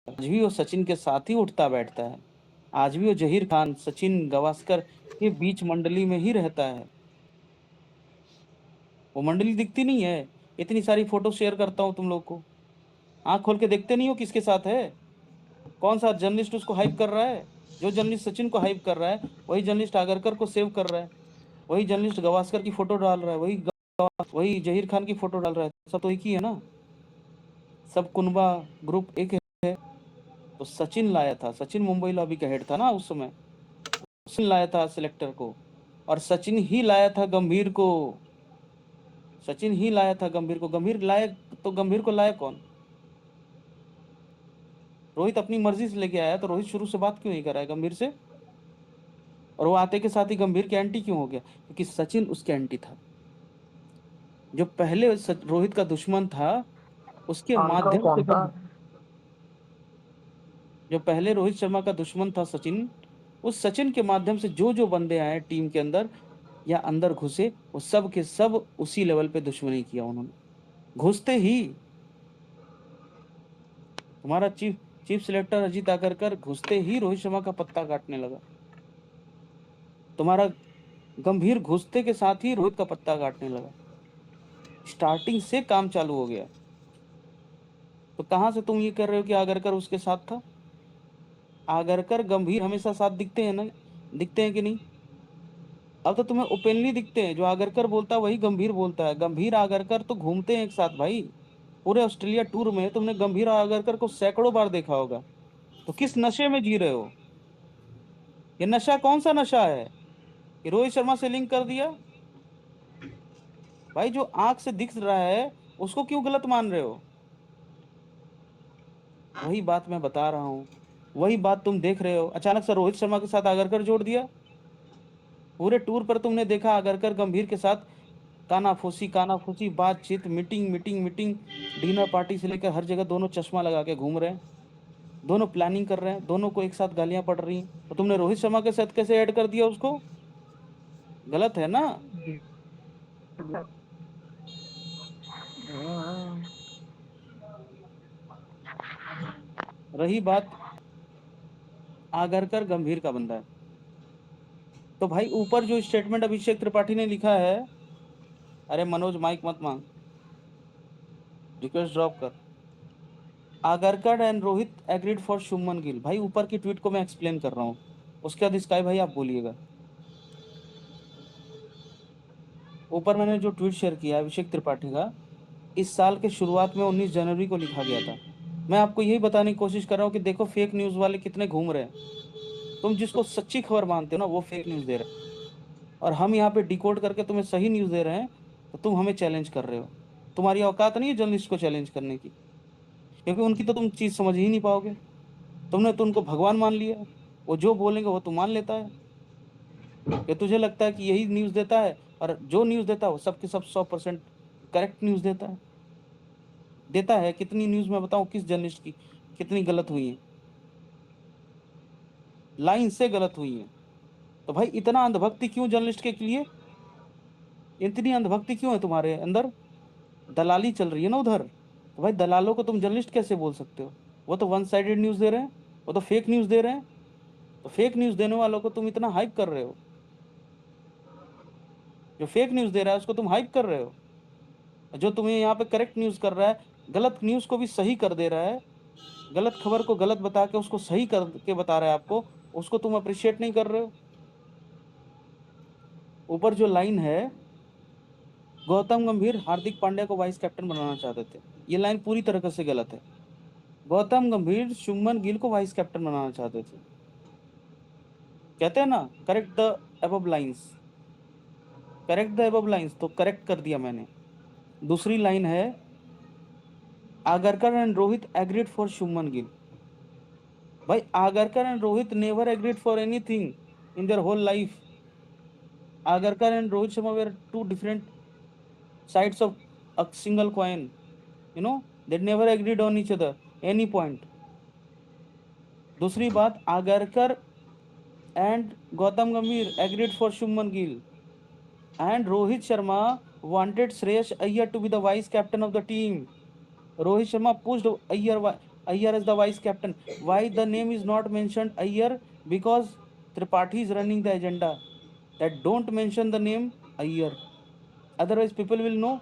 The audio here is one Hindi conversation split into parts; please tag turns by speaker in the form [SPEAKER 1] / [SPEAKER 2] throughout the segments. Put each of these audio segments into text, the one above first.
[SPEAKER 1] आज भी वो सचिन के साथ ही उठता बैठता है। आज भी वो जहीर खान, सचिन, गावस्कर के बीच मंडली में ही रहता है। वो मंडली दिखती नहीं है। इतनी सारी फोटो शेयर करता हूँ तुम लोग को, आंख खोल के देखते नहीं हो किसके साथ है। कौन सा जर्नलिस्ट उसको हाइप कर रहा है? जो जर्नलिस्ट सचिन को हाइप कर रहा है, वही जर्नलिस्ट आगरकर को सेव कर रहा है। वही जर्नलिस्ट गवास्कर की फोटो डाल रहा है, वही जहीर खान की फोटो डाल रहा है। सब तो एक ही है ना, सब कुनबा ग्रुप एक है। तो सचिन लाया था, सचिन मुंबई लॉबी का हेड था ना उस समय। सचिन लाया था सिलेक्टर को, और सचिन ही लाया था गंभीर को। सचिन ही लाया था गंभीर को। गंभीर लाया तो गंभीर को लाया कौन? रोहित अपनी मर्जी से लेके आया, तो रोहित शुरू से बात क्यों नहीं कर रहा है गंभीर से? और वो आते के साथ ही गंभीर के एंटी क्यों हो गया? क्योंकि सचिन उसके एंटी था। जो पहले रोहित का दुश्मन था, उसके
[SPEAKER 2] आउटकम
[SPEAKER 1] माध्यम से
[SPEAKER 2] कौन था?
[SPEAKER 1] जो पहले रोहित शर्मा का दुश्मन था सचिन, उस सचिन के माध्यम से जो जो बंदे आए टीम के अंदर या अंदर घुसे, वो सब के सब उसी लेवल पे दुश्मनी किया उन्होंने। घुसते ही तुम्हारा chief chief selector Ajit Agarkar घुसते ही रोहित शर्मा का पत्ता काटने लगा। तुम्हारा गंभीर घुसते के साथ ही रोहित का पत्ता काटने लगा। स्टार्टिंग से काम चालू हो गया। तो कहां से तुम ये कर रहे हो कि आगरकर उसके साथ था? आगरकर गंभीर हमेशा साथ दिखते हैं ना, दिखते हैं कि नहीं? अब तो तुम्हें ओपनली दिखते हैं, जो आगरकर बोलता है वही गंभीर बोलता है। गंभीर आगरकर तो घूमते हैं एक साथ भाई। पूरे ऑस्ट्रेलिया टूर में तुमने गंभीर आगरकर को सैकड़ों बार देखा होगा। तो किस नशे में जी रहे हो? ये नशा कौन सा नशा है कि रोहित शर्मा से लिंक कर दिया? भाई जो आंख से दिख रहा है उसको क्यों गलत मान रहे हो? वही बात मैं बता रहा हूँ, वही बात तुम देख रहे हो। अचानक से रोहित शर्मा के साथ आगरकर जोड़ दिया। पूरे टूर पर तुमने देखा आगरकर गंभीर के साथ कानाफूसी बातचीत, meeting meeting meeting, dinner party से लेकर हर जगह दोनों चश्मा लगा के घूम रहे हैं। दोनों प्लानिंग कर रहे हैं, दोनों को एक साथ गालियां पड़ रही हैं। तो तुमने रोहित शर्मा के साथ कैसे ऐड कर दिया उसको? गलत है ना? रही बात आगरकर गंभीर का बंदा है, तो भाई ऊपर जो स्टेटमेंट अभिषेक त्रिपाठी ने लिखा है, अरे मनोज माइक मत मांग, रिक्वेस्ट ड्रॉप कर। Agarkar and Rohit agreed for Shubman Gill. भाई ऊपर की ट्वीट को मैं एक्सप्लेन कर रहा हूँ, उसके बाद स्काई भाई आप बोलिएगा। ऊपर मैंने जो ट्वीट शेयर किया है अभिषेक त्रिपाठी का, इस साल के शुरुआत में 19 जनवरी को लिखा गया था। मैं आपको यही बताने की कोशिश कर रहा हूँ कि देखो फेक न्यूज वाले कितने घूम रहे हैं। तुम जिसको सच्ची खबर मानते हो ना, वो फेक न्यूज दे रहे हैं, और हम यहाँ पे डिकोड करके तुम्हें सही न्यूज दे रहे हैं, तो तुम हमें चैलेंज कर रहे हो। तुम्हारी औकात नहीं है जर्नलिस्ट को चैलेंज करने की, क्योंकि उनकी तो तुम चीज समझ ही नहीं पाओगे। तुमने तो उनको भगवान मान लिया, वो जो बोलेंगे वो तू मान लेता है। कि तुझे लगता है कि यही न्यूज देता है, और जो न्यूज देता है वो सबके सब 100% करेक्ट न्यूज देता है। देता है कितनी न्यूज मैं बताऊं किस जर्नलिस्ट की कितनी गलत हुई है, लाइन से गलत हुई है। तो भाई इतना अंधभक्ति क्यों जर्नलिस्ट के लिए? इतनी अंधभक्ति क्यों है तुम्हारे अंदर? दलाली चल रही है ना उधर। तो भाई दलालों को तुम जर्नलिस्ट कैसे बोल सकते हो? वो तो वन साइडेड न्यूज दे रहे हैं, वो तो फेक न्यूज दे रहे हैं। तो फेक न्यूज देने वालों को तुम इतना हाइप कर रहे हो। जो फेक न्यूज दे रहा है उसको तुम हाइप कर रहे हो। जो तुम्हें यहाँ पे करेक्ट न्यूज कर रहा है, गलत न्यूज को भी सही कर दे रहा है, गलत खबर को गलत बता के उसको सही करके बता रहा है आपको, उसको तुम अप्रिशिएट नहीं कर रहे हो। ऊपर जो लाइन है, गौतम गंभीर हार्दिक पांड्या को वाइस कैप्टन बनाना चाहते थे, ये लाइन पूरी तरीके से गलत है। गौतम गंभीर शुभमन गिल को वाइस कैप्टन बनाना चाहते थे। कहते हैं ना, correct the above lines, correct the above lines, तो करेक्ट कर दिया मैंने। दूसरी लाइन है, Agarkar and Rohit agreed for Shubman Gill. भाई Agarkar and Rohit never agreed for anything in their whole life. Agarkar and Rohit Sharma were two different sides of a single coin, they never agreed on each other any point. दूसरी बात, आगरकर एंड गौतम गंभीर agreed for Shubman Gill, and Rohit Sharma wanted Shreyas Iyer to be the vice captain of the team. Rohit Sharma pushed Iyer Iyer as the vice captain. Why the name is not mentioned Iyer? Because Tripathi is running the agenda. That don't mention the name Iyer. Otherwise people will know.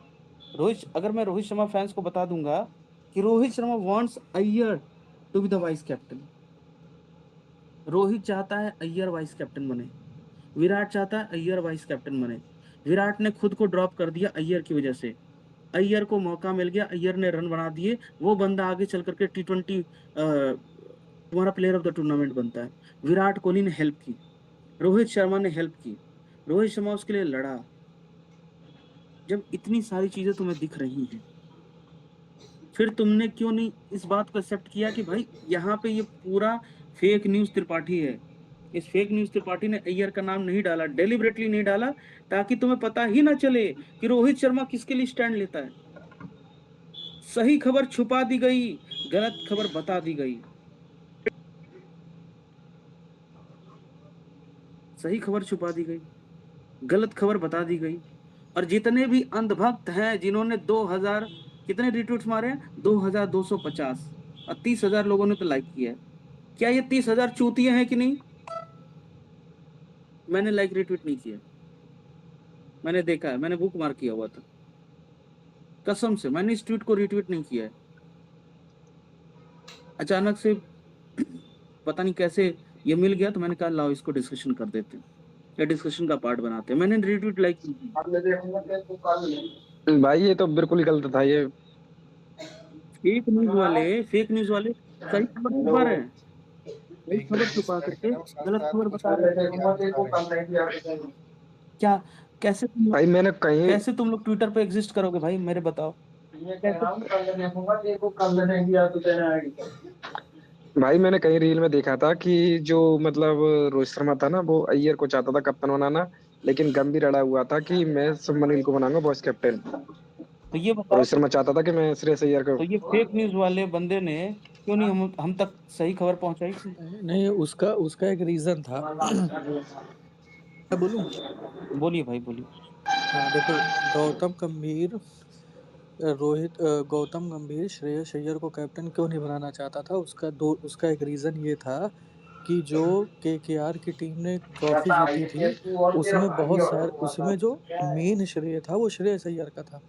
[SPEAKER 1] Rohit, अगर मैं रोहित शर्मा फैंस को बता दूंगा कि Rohit Sharma wants Iyer to be the vice captain, Rohit चाहता है अय्यर वाइस कैप्टन बने, विराट चाहता है अय्यर वाइस कैप्टन बने, विराट ने खुद को ड्रॉप कर दिया अय्यर की वजह से, अय्यर को मौका मिल गया, अय्यर ने रन बना दिए, वो बंदा आगे चल करके T20 तुम्हारा प्लेयर ऑफ द टूर्नामेंट बनता है। विराट कोहली ने हेल्प की, रोहित शर्मा ने हेल्प की, रोहित शर्मा उसके लिए लड़ा। जब इतनी सारी चीजें तुम्हें दिख रही हैं, फिर तुमने क्यों नहीं इस बात को एक्सेप्ट किया कि भाई यहाँ पे ये पूरा फेक न्यूज त्रिपाठी है। इस फेक न्यूज त्रिपाठी ने अय्यर का नाम नहीं डाला, डेलिबरेटली नहीं डाला, ताकि तुम्हें पता ही ना चले कि रोहित शर्मा किसके लिए स्टैंड लेता है। सही खबर छुपा दी गई, गलत खबर बता दी गई। सही खबर छुपा दी गई, गलत खबर बता दी गई। और जितने भी अंधभक्त हैं जिन्होंने 2000 कितने रिट्वीट्स मारे हैं, 2250, और 30,000 लोगों ने तो लाइक किया है। क्या ये 30,000 चूतिए हैं कि नहीं? मैंने लाइक रिट्वीट नहीं किया, मैंने देखा है, मैंने बुक मार्क किया हुआ था, कसम से मैंने इस ट्वीट को रिट्वीट नहीं किया है। अचानक से पता नहीं कैसे ये मिल गया, तो मैंने कहा लाओ इसको डिस्कशन कर देते हैं, या डिस्कशन का पार्ट बनाते हैं। मैंने रिट्वीट लाइक
[SPEAKER 2] भाई ये तो बिल्कुल ही गलत था ये।
[SPEAKER 1] फेक न्यूज वाले सही खबर छुपा रहे हैं, सही खबर छुपा करके गलत खबर बता रहे हैं। क्या कैसे
[SPEAKER 2] भाई मैंने कहीं
[SPEAKER 1] कैसे तुम लोग ट्विटर पे एग्जिस्ट करोगे भाई, मेरे बताओ
[SPEAKER 2] भाई मैंने कहीं रील में देखा था कि जो मतलब रोहित शर्मा था ना, वो अय्यर को चाहता था कप्तान बनाना, लेकिन गंभीर अड़ा हुआ था कि मैं शुभमन गिल को बनाऊंगा वाइस कैप्टन।
[SPEAKER 1] तो ये बताओ,
[SPEAKER 2] रोहित शर्मा चाहता था कि मैं श्रेयस अय्यर को।
[SPEAKER 1] तो ये फेक न्यूज वाले बंदे ने क्यों नहीं हम तक सही खबर पहुंचाई?
[SPEAKER 3] नहीं, उसका उसका एक रीजन था। मैं बोलूं?
[SPEAKER 1] बोलिए भाई बोलिए।
[SPEAKER 3] हाँ देखो, गौतम गंभीर श्रेयस अय्यर को कैप्टन क्यों नहीं बनाना चाहता था, उसका एक रीज़न ये था कि जो केकेआर की टीम ने ट्रॉफी जीती थी, उसमें जो मेन श्रेय था वो श्रेयस अय्यर का था।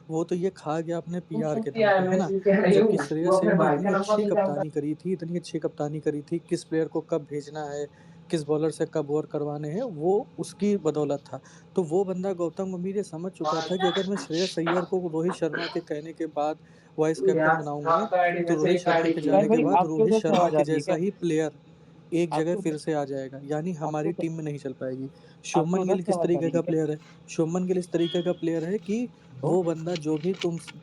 [SPEAKER 3] वो तो ये खा गया अपने पीआर के दम पे, है ना? जबकि श्रेयस अय्यर ने इतनी अच्छी कप्तानी करी थी, किस प्लेयर को कब भेजना है, किस बॉलर से कब ओवर करवाने हैं, वो उसकी बदौलत था। तो वो बंदा गौतम गंभीर ये समझ चुका था कि अगर मैं श्रेयस अय्यर को रोहित शर्मा के कहने के बाद वाइस कैप्टन बनाऊंगा, तो रोहित शर्मा के जाने के
[SPEAKER 1] भाई
[SPEAKER 3] बाद
[SPEAKER 1] आपके
[SPEAKER 3] रोहित
[SPEAKER 1] उधर से
[SPEAKER 3] शर्मा
[SPEAKER 1] आवाज आ
[SPEAKER 3] के
[SPEAKER 1] रही है
[SPEAKER 3] जैसा
[SPEAKER 1] क्या?
[SPEAKER 3] ही प्लेयर एक जगह
[SPEAKER 1] आपके
[SPEAKER 3] फिर
[SPEAKER 1] उधर
[SPEAKER 3] से आ जाएगा, यानी
[SPEAKER 1] आपके
[SPEAKER 3] हमारी
[SPEAKER 1] उधर
[SPEAKER 3] टीम में नहीं चल पाएगी।
[SPEAKER 1] आपके
[SPEAKER 3] शुभमन
[SPEAKER 1] उधर
[SPEAKER 3] गिल
[SPEAKER 1] से
[SPEAKER 3] किस
[SPEAKER 1] आवाज आ
[SPEAKER 3] तरीके
[SPEAKER 1] रही है
[SPEAKER 3] का
[SPEAKER 1] क्या?
[SPEAKER 3] प्लेयर है? शुभमन गिल इस तरीके का प्लेयर है कि वो बंदा जो भी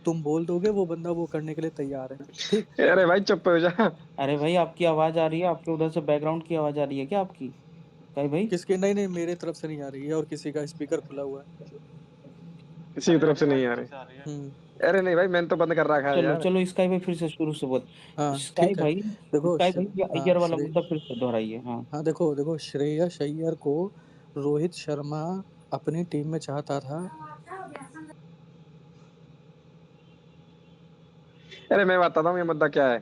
[SPEAKER 3] तुम बोल दोगे, वो बंदा वो करने के लिए तैयार है। ठीक?
[SPEAKER 2] अरे भाई चुप हो जा।
[SPEAKER 1] अरे भाई आपकी आवाज आ रही है, आपके उधर से बैकग्राउंड की आवाज आ रही है क्या आपकी? कहीं भाई
[SPEAKER 3] किसकी? नहीं नहीं, मेरे तरफ से नहीं आ रही है, और किसी का स्पीकर खुला हुआ है।
[SPEAKER 2] किसी की तरफ से नहीं आ रहे।
[SPEAKER 3] हम्म।
[SPEAKER 2] अरे नहीं भाई, मैंने तो बंद कर रखा है
[SPEAKER 1] चलो
[SPEAKER 2] यार।
[SPEAKER 1] चलो स्काई भाई फिर से शुरू से बोल।
[SPEAKER 3] हाँ
[SPEAKER 1] स्काई
[SPEAKER 3] ठीक है।
[SPEAKER 1] भाई,
[SPEAKER 3] देखो
[SPEAKER 1] स्काई भाई ये
[SPEAKER 3] हाँ
[SPEAKER 1] अय्यर वाला मुद्दा फिर से दोहराइए। हाँ
[SPEAKER 3] हाँ, देखो देखो, श्रेयस अय्यर को रोहित शर्मा अपनी टीम में चाहता था।
[SPEAKER 2] अरे मैं बताता हूँ ये मुद्दा क्या है,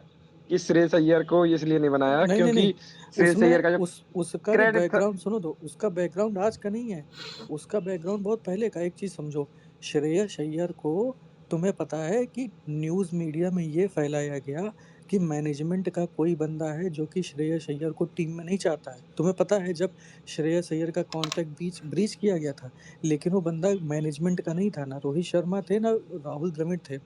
[SPEAKER 2] कि श्रेयस अय्यर को इसलिए नहीं बनाया
[SPEAKER 3] नहीं नहीं नहीं,
[SPEAKER 2] क्योंकि श्रेयस
[SPEAKER 3] उसमें
[SPEAKER 2] अय्यर का जो
[SPEAKER 3] उसका जो
[SPEAKER 2] क्रेडिट था।
[SPEAKER 3] बैकग्राउंड सुनो, तो उसका बैकग्राउंड आज का नहीं है, उसका बैकग्राउंड बहुत पहले का। एक चीज समझो, श्रेयस अय्यर को, तुम्हें पता है कि न्यूज मीडिया में ये फैलाया गया कि मैनेजमेंट का कोई बंदा है जो कि श्रेयस अय्यर को टीम में नहीं चाहता है। तुम्हें पता है जब श्रेयस अय्यर का कॉन्ट्रैक्ट ब्रीच किया गया था, लेकिन वो बंदा मैनेजमेंट का नहीं था, ना रोहित शर्मा थे, ना राहुल द्रविड़ थे।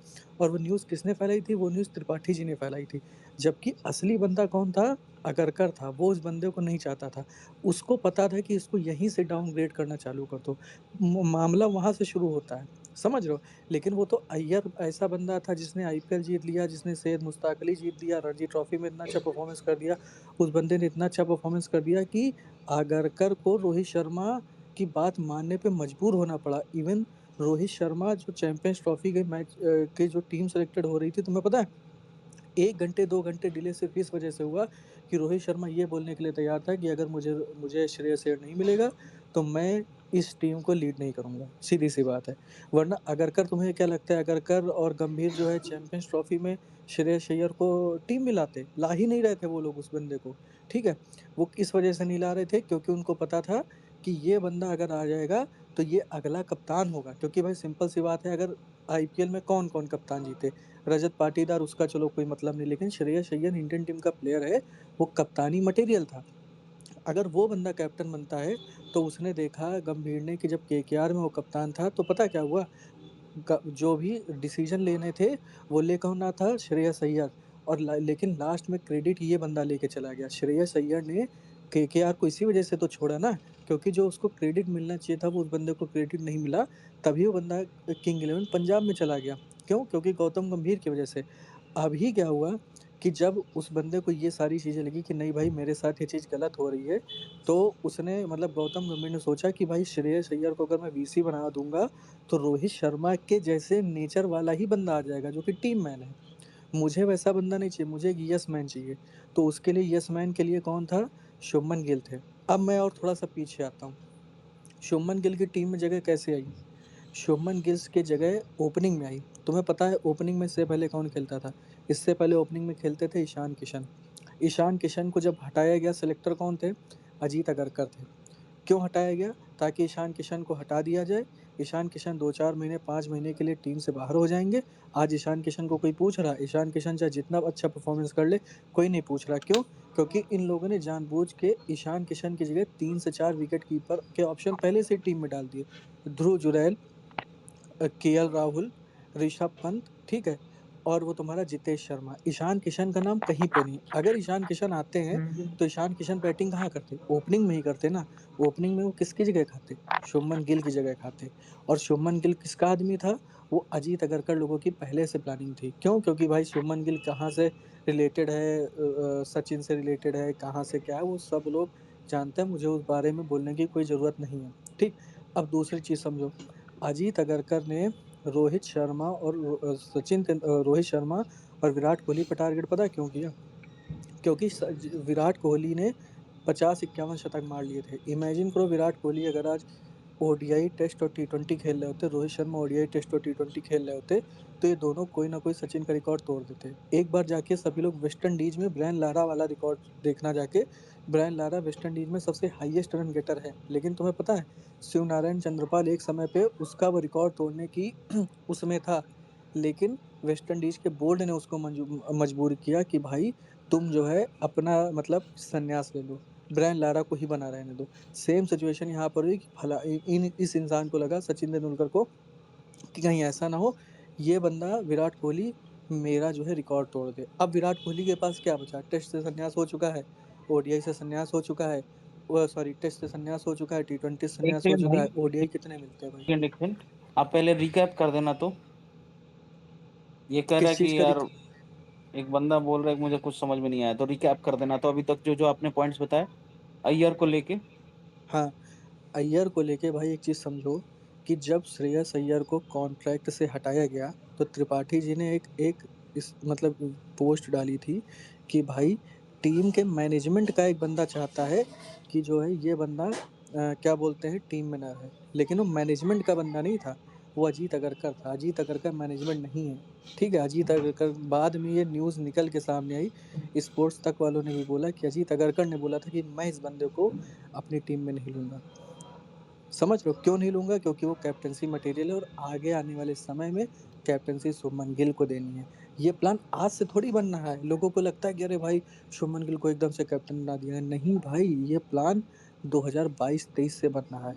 [SPEAKER 3] और वो न्यूज़ किसने फैलाई थी? वो न्यूज़ त्रिपाठी जी ने फैलाई थी। जबकि असली बंदा कौन था? अगरकर था। वो उस बंदे को नहीं चाहता था। उसको पता था कि इसको यहीं से डाउनग्रेड करना चालू कर दो। मामला वहां से शुरू होता है, समझ रहे हो? लेकिन वो तो अय्यर ऐसा बंदा था जिसने आईपीएल जीत लिया, जिसने सैयद मुश्ताक अली जीत लिया, रणजी ट्रॉफी में इतना अच्छा परफॉर्मेंस कर दिया। उस बंदे ने इतना अच्छा परफॉर्मेंस कर दिया कि आगरकर को रोहित शर्मा की बात मानने पे मजबूर होना पड़ा। इवन रोहित शर्मा जो चैंपियंस ट्रॉफी के मैच की जो टीम सेलेक्टेड हो रही थी, तुम्हें पता है 1 घंटे 2 घंटे डिले सिर्फ इस वजह से हुआ कि रोहित शर्मा ये बोलने के लिए तैयार था कि अगर मुझे मुझे श्रेयस अय्यर नहीं मिलेगा, तो मैं इस टीम को लीड नहीं करूँगा, सीधी-सी बात है। वरना अगरकर तुम्हें क्या लगता है अगरकर और गंभीर जो है चैंपियंस ट्रॉफी में श्रेयस अय्यर को टीम में लाते? ला ही नहीं रहे थे वो लोग उस बंदे को, ठीक है? वो किस वजह से नहीं ला रहे थे? क्योंकि उनको पता था कि ये बंदा अगर आ जाएगा तो ये अगला कप्तान होगा। क्योंकि भाई सिंपल सी बात है अगर आईपीएल में कौन-कौन कप्तान जीते? रजत पाटीदार उसका चलो कोई मतलब नहीं, लेकिन श्रेयस अय्यर इंडियन टीम का प्लेयर है, वो कप्तानी मटेरियल था। अगर वो बंदा कैप्टन बनता है, तो उसने देखा गंभीर ने कि जब केकेआर में वो कप्तान था, तो पता क्या हुआ? जो भी डिसीजन लेने थे, वो ले कौन रहा था? श्रेयस अय्यर। और लेकिन लास्ट में क्रेडिट ये बंदा लेके चला गया। श्रेयस अय्यर ने केकेआर को इसी वजह से तो छोड़ा ना, क्योंकि जो उसको क्रेडिट मिलना चाहिए था, वो उस बंदे को क्रेडिट नहीं मिला, तभी वो बंदा किंग इलेवन पंजाब में चला गया। क्यों? क्योंकि गौतम गंभीर की वजह से। अभी क्या हुआ कि जब उस बंदे को ये सारी चीज़ें लगी कि नहीं भाई मेरे साथ ये चीज़ गलत हो रही है, तो उसने मतलब गौतम गंभीर ने सोचा कि भाई श्रेयस अय्यर को अगर मैं वीसी बना दूँगा, तो रोहित शर्मा के जैसे नेचर वाला ही बंदा आ जाएगा जो कि टीम मैन है। मुझे वैसा बंदा नहीं चाहिए, मुझे एक यस मैन चाहिए। तो उसके लिए यस मैन के लिए कौन था? शुभमन गिल थे। अब मैं और थोड़ा-सा पीछे आता हूँ। शुभमन गिल की टीम में जगह कैसे आई? शुभमन गिल की जगह ओपनिंग में आई। तुम्हें पता है ओपनिंग में इससे पहले कौन खेलता था? इससे पहले ओपनिंग में खेलते थे ईशान किशन। ईशान किशन को जब हटाया गया सेलेक्टर कौन थे? अजीत अगरकर थे। क्यों हटाया गया? ताकि ईशान किशन को हटा दिया जाए। ईशान किशन 2-4 महीने, 5 महीने के लिए टीम से बाहर हो जाएँगे। आज ईशान किशन को कोई पूछ रहा है? ईशान किशन चाहे जितना अच्छा परफ़ॉर्मेंस कर ले, कोई नहीं पूछ रहा। क्यों? क्योंकि इन लोगों ने जानबूझ के ईशान किशन की जगह 3 से 4 विकेट कीपर के ऑप्शन पहले से ही टीम में डाल दिए। ध्रुव जुरैल, केएल राहुल, ऋषभ पंत, ठीक है? और वो तुम्हारा जितेश शर्मा। ईशान किशन का नाम कहीं पे नहीं। अगर ईशान किशन आते हैं, तो ईशान किशन बैटिंग कहाँ करते? ओपनिंग में ही करते ना। ओपनिंग में वो किसकी जगह खाते? शुभमन गिल की जगह खाते। और शुभमन गिल किसका आदमी था? वो अजीत अगरकर लोगों की पहले से प्लानिंग थी। क्यों? क्योंकि भाई शुभमन गिल कहाँ से रिलेटेड है, सचिन से रिलेटेड है, कहाँ से क्या है, वो सब लोग जानते हैं। मुझे उस बारे में बोलने की कोई ज़रूरत नहीं है, ठीक? अब दूसरी चीज़ समझो। अजीत अगरकर ने रोहित शर्मा और विराट कोहली पे टारगेट पता है क्यों किया? क्योंकि विराट कोहली ने 50-51 शतक मार लिए थे। इमेजिन करो विराट कोहली अगर आज ओडीआई टेस्ट और टी20 खेल रहे होते, रोहित शर्मा ओडीआई टेस्ट और टी20 खेल रहे होते, तो ये दोनों कोई ना कोई सचिन का रिकॉर्ड तोड़ देते। एक बार जाके सभी लोग वेस्ट इंडीज में ब्रायन लारा वाला रिकॉर्ड देखना जाके। ब्रायन लारा वेस्ट इंडीज में सबसे हाईएस्ट रन गेटर है, लेकिन तुम्हें पता है शिव नारायण चंद्रपाल एक समय पे उसका वो रिकॉर्ड तोड़ने की उसमें था, लेकिन वेस्ट इंडीज के बोर्ड ने उसको मजबूर किया कि भाई तुम जो है अपना मतलब संन्यास ले लो, ब्रायन लारा को ही बना रहने दो। सेम सिचुएशन यहाँ पर हुई कि भला इस इंसान को लगा सचिन तेंदुलकर को कि कहीं ऐसा ना हो ये बंदा विराट कोहली मेरा जो है रिकॉर्ड तोड़ दे। अब विराट कोहली के पास क्या बचा? टेस्ट से संन्यास हो चुका है, ओडीआई से संन्यास हो चुका है, वो सॉरी टेस्ट से संन्यास हो चुका है, टी20 से
[SPEAKER 1] एक
[SPEAKER 3] संन्यास हो
[SPEAKER 1] सेकंड
[SPEAKER 3] चुका
[SPEAKER 1] भाई,
[SPEAKER 3] है, ओडीआई कितने मिलते हैं भाई?
[SPEAKER 1] एक सेकंड, आप पहले रिकैप कर देना। तो ये कह रहा है
[SPEAKER 3] किस चीज
[SPEAKER 1] कि
[SPEAKER 3] का
[SPEAKER 1] यार एक बंदा बोल रहा है कि मुझे कुछ समझ में नहीं आया, तो रिकैप कर देना। तो अभी तक जो जो आपने पॉइंट्स बताए अय्यर को लेके।
[SPEAKER 3] हाँ, अय्यर को लेके भाई एक चीज़ समझो कि जब श्रेयस अय्यर को कॉन्ट्रैक्ट से हटाया गया, तो त्रिपाठी जी ने एक एक इस मतलब पोस्ट डाली थी कि भाई टीम के मैनेजमेंट का एक बंदा चाहता है कि जो है ये बंदा क्या बोलते हैं टीम में ना रहे। लेकिन वो मैनेजमेंट का बंदा नहीं था, वो अजीत अगरकर था। अजीत अगरकर मैनेजमेंट नहीं है, ठीक है? अजीत अगरकर बाद में ये न्यूज़ निकल के सामने आई, स्पोर्ट्स तक वालों ने भी बोला कि अजीत अगरकर ने बोला था कि मैं इस बंदे को अपनी टीम में नहीं लूँगा। समझ रहे हो क्यों नहीं लूँगा? क्योंकि वो कैप्टेंसी मटेरियल है और आगे आने वाले समय में कैप्टेंसी शुभमन गिल को देनी है। ये प्लान आज से थोड़ी बन रहा है। लोगों को लगता है कि अरे भाई शुभमन गिल को एकदम से कैप्टन बना दिया है। नहीं भाई, ये प्लान 2022-23 से बन रहा है,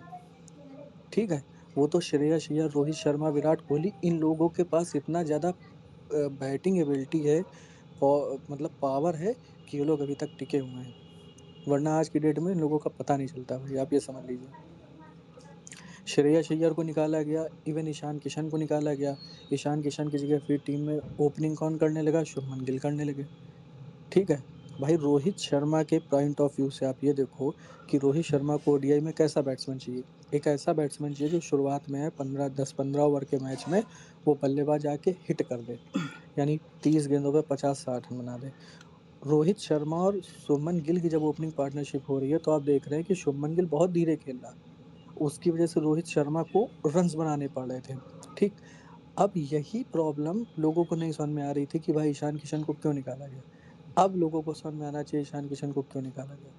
[SPEAKER 3] ठीक है? वो तो श्रेयस अय्यर, रोहित शर्मा, विराट कोहली इन लोगों के पास इतना ज़्यादा बैटिंग एबिलिटी है, मतलब पावर है कि ये लोग अभी तक टिके हुए हैं। वरना आज की डेट में इन लोगों का पता नहीं चलता भाई, आप ये समझ लीजिए। श्रेयस अय्यर को निकाला गया, इवन ईशान किशन को निकाला गया। ईशान किशन की जगह फिर टीम में ओपनिंग कौन करने लगा? शुभमन गिल करने लगे, ठीक है? भाई रोहित शर्मा के पॉइंट ऑफ व्यू से आप ये देखो कि रोहित शर्मा को ओडीआई में कैसा बैट्समैन चाहिए? एक ऐसा बैट्समैन चाहिए जो शुरुआत में है 10-15 ओवर के मैच में वो बल्लेबाज आके हिट कर दे, यानी 30 गेंदों पे 50-60 रन बना दे। रोहित शर्मा और शुभमन गिल की जब ओपनिंग पार्टनरशिप हो रही है, तो आप देख रहे हैं कि शुभमन गिल बहुत धीरे खेल रहा है। उसकी वजह से रोहित शर्मा को रन्स बनाने पड़ रहे थे, ठीक? अब यही प्रॉब्लम लोगों को नहीं समझ में आ रही थी कि भाई ईशान किशन को क्यों निकाला गया? अब लोगों को समझ में आना चाहिए ईशान किशन को क्यों निकाला गया।